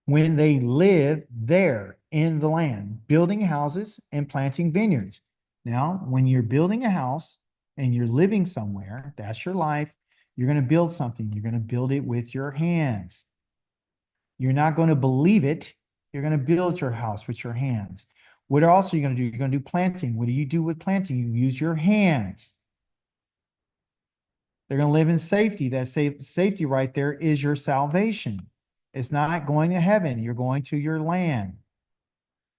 when they live there in the land, building houses and planting vineyards. Now, when you're building a house and you're living somewhere, that's your life. You're going to build something. You're going to build it with your hands. You're not going to believe it. You're going to build your house with your hands. What else are you going to do? You're going to do planting. What do you do with planting? You use your hands. They're going to live in safety. That safety right there is your salvation. It's not going to heaven. You're going to your land.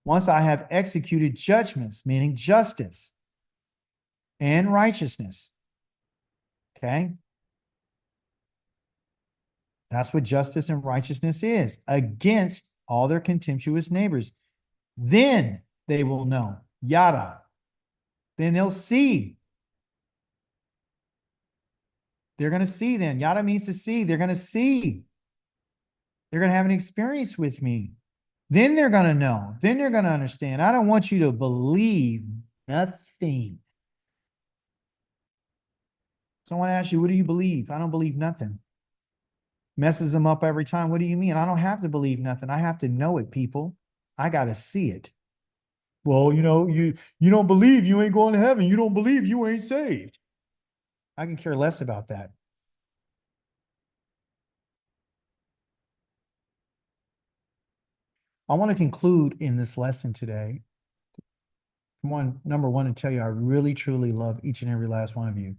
Once I have executed judgments, meaning justice and righteousness. Okay? That's what justice and righteousness is, against all their contemptuous neighbors. Then they will know. Yada. Then they'll see. They're going to see then. Yada means to see. They're going to see. They're going to have an experience with me. Then they're going to know. Then they're going to understand. I don't want you to believe nothing. Someone asks you, what do you believe? I don't believe nothing. Messes them up every time. What do you mean? I don't have to believe nothing. I have to know it, people. I got to see it. Well, you don't believe you ain't going to heaven. You don't believe you ain't saved. I can care less about that. I want to conclude in this lesson today. Number one, to tell you, I really, truly love each and every last one of you.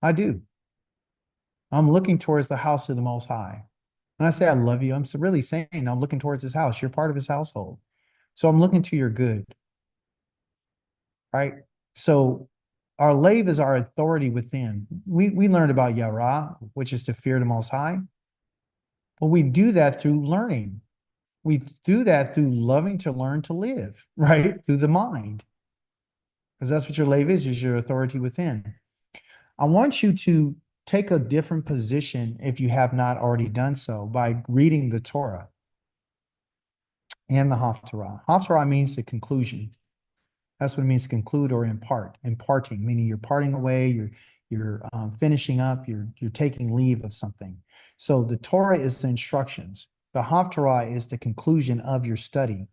I do. I'm looking towards the house of the Most High. When I say I love you, I'm really saying I'm looking towards his house. You're part of his household. So I'm looking to your good, right? So our lave is our authority within. We learned about Yhwh, which is to fear the Most High. But we do that through learning. We do that through loving to learn to live, right? Through the mind. Because that's what your lave is your authority within. I want you to take a different position if you have not already done so by reading the Torah and the Haftarah. Haftarah means the conclusion. That's what it means to conclude or impart, imparting, meaning you're parting away, you're finishing up, you're taking leave of something. So the Torah is the instructions. The Haftarah is the conclusion of your study.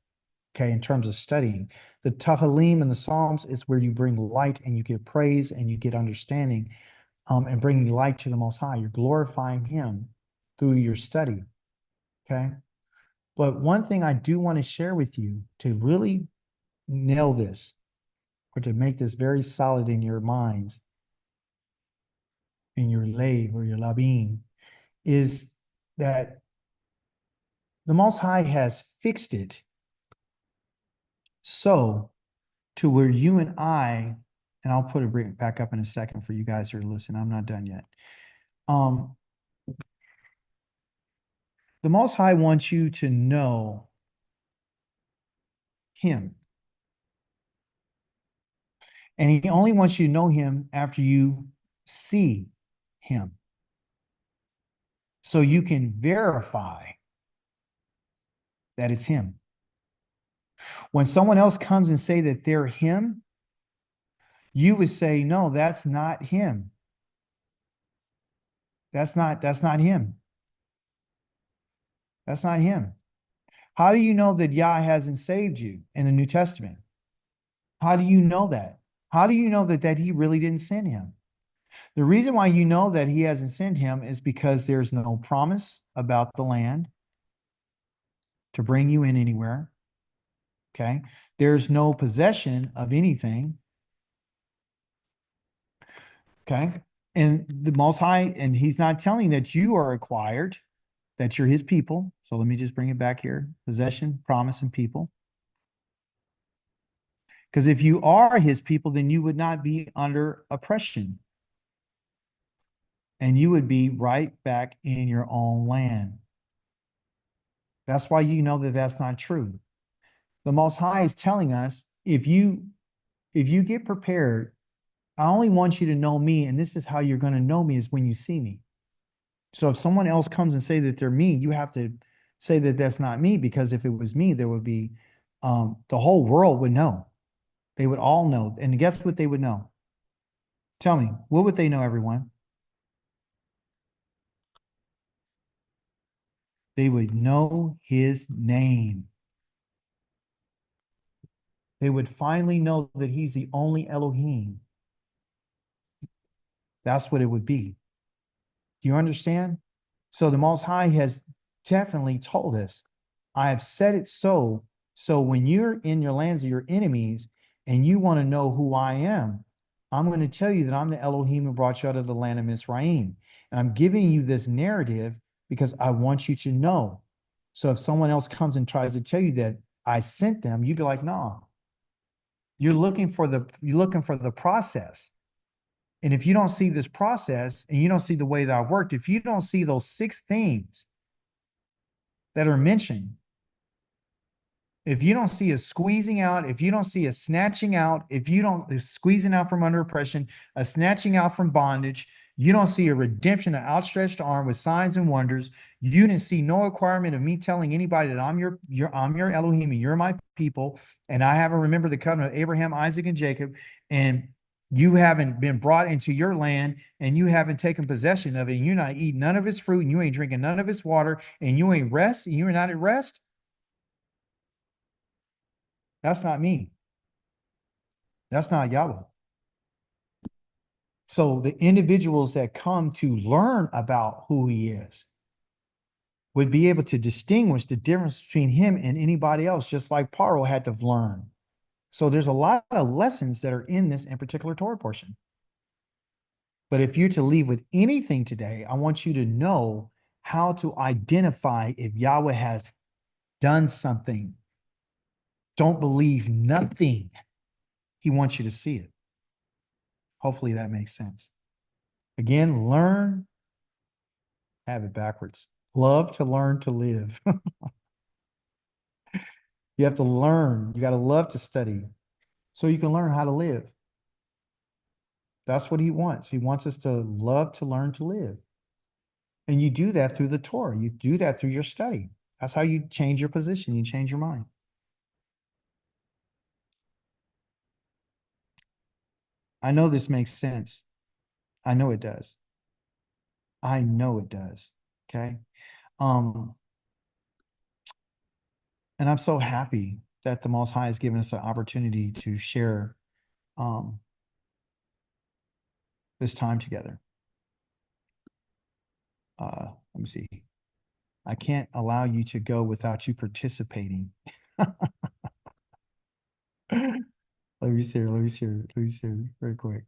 Okay, in terms of studying, the Tahalim and the Psalms is where you bring light and you get praise and you get understanding, and bringing light to the Most High. You're glorifying Him through your study. Okay, but one thing I do want to share with you to really nail this, or to make this very solid in your minds, in your lave or your labim, is that the Most High has fixed it so to where you and I, and I'll put it back up in a second for you guys who are listening. I'm not done yet. The Most High wants you to know Him. And He only wants you to know Him after you see Him. So you can verify that it's Him. When someone else comes and say that they're Him, you would say, no, that's not Him. That's not Him. That's not Him. How do you know that Yah hasn't saved you in the New Testament? How do you know that? How do you know that He really didn't send Him? The reason why you know that He hasn't sent Him is because there's no promise about the land to bring you in anywhere. Okay. There's no possession of anything. Okay. And the Most High, and He's not telling that you are acquired, that you're His people. So let me just bring it back here. Possession, promise, and people. Because if you are His people, then you would not be under oppression. And you would be right back in your own land. That's why you know that that's not true. The Most High is telling us, if you get prepared, I only want you to know me, and this is how you're going to know me, is when you see me. So if someone else comes and say that they're me, you have to say that that's not me, because if it was me, there would be, the whole world would know. They would all know. And guess what they would know? Tell me, what would they know, everyone? They would know His name. They would finally know that He's the only Elohim. That's what it would be. Do you understand? So the Most High has definitely told us, I have said it so. So when you're in your lands of your enemies and you want to know who I am, I'm going to tell you that I'm the Elohim who brought you out of the land of Mizraim. And I'm giving you this narrative because I want you to know. So if someone else comes and tries to tell you that I sent them, you'd be like, no. You're looking for the process. And if you don't see this process and you don't see the way that I worked, if you don't see those 6 things that are mentioned, if you don't see a squeezing out, if you don't see a snatching out, if you don't squeezing out from under oppression, a snatching out from bondage, You don't see a redemption, an outstretched arm with signs and wonders. You didn't see no requirement of me telling anybody that I'm your Elohim and you're my people, and I haven't remembered the covenant of Abraham, Isaac, and Jacob, and you haven't been brought into your land and you haven't taken possession of it, and you're not eating none of its fruit, and you ain't drinking none of its water, and you ain't rest, and you're not at rest. That's not me. That's not Yahweh. So the individuals that come to learn about who he is would be able to distinguish the difference between him and anybody else, just like Paro had to learn. So there's a lot of lessons that are in this in particular Torah portion. But if you're to leave with anything today, I want you to know how to identify if Yahweh has done something. Don't believe nothing. He wants you to see it. Hopefully that makes sense. Again, learn, have it backwards. Love to learn to live. You have to learn. You got to love to study so you can learn how to live. That's what he wants. He wants us to love to learn to live. And you do that through the Torah. You do that through your study. That's how you change your position. You change your mind. I know this makes sense. I know it does. I know it does. Okay. Um, and I'm so happy that the Most High has given us an opportunity to share this time together. Let me see. I can't allow you to go without you participating. Let me see here. Let me see here. Let me see here very quick.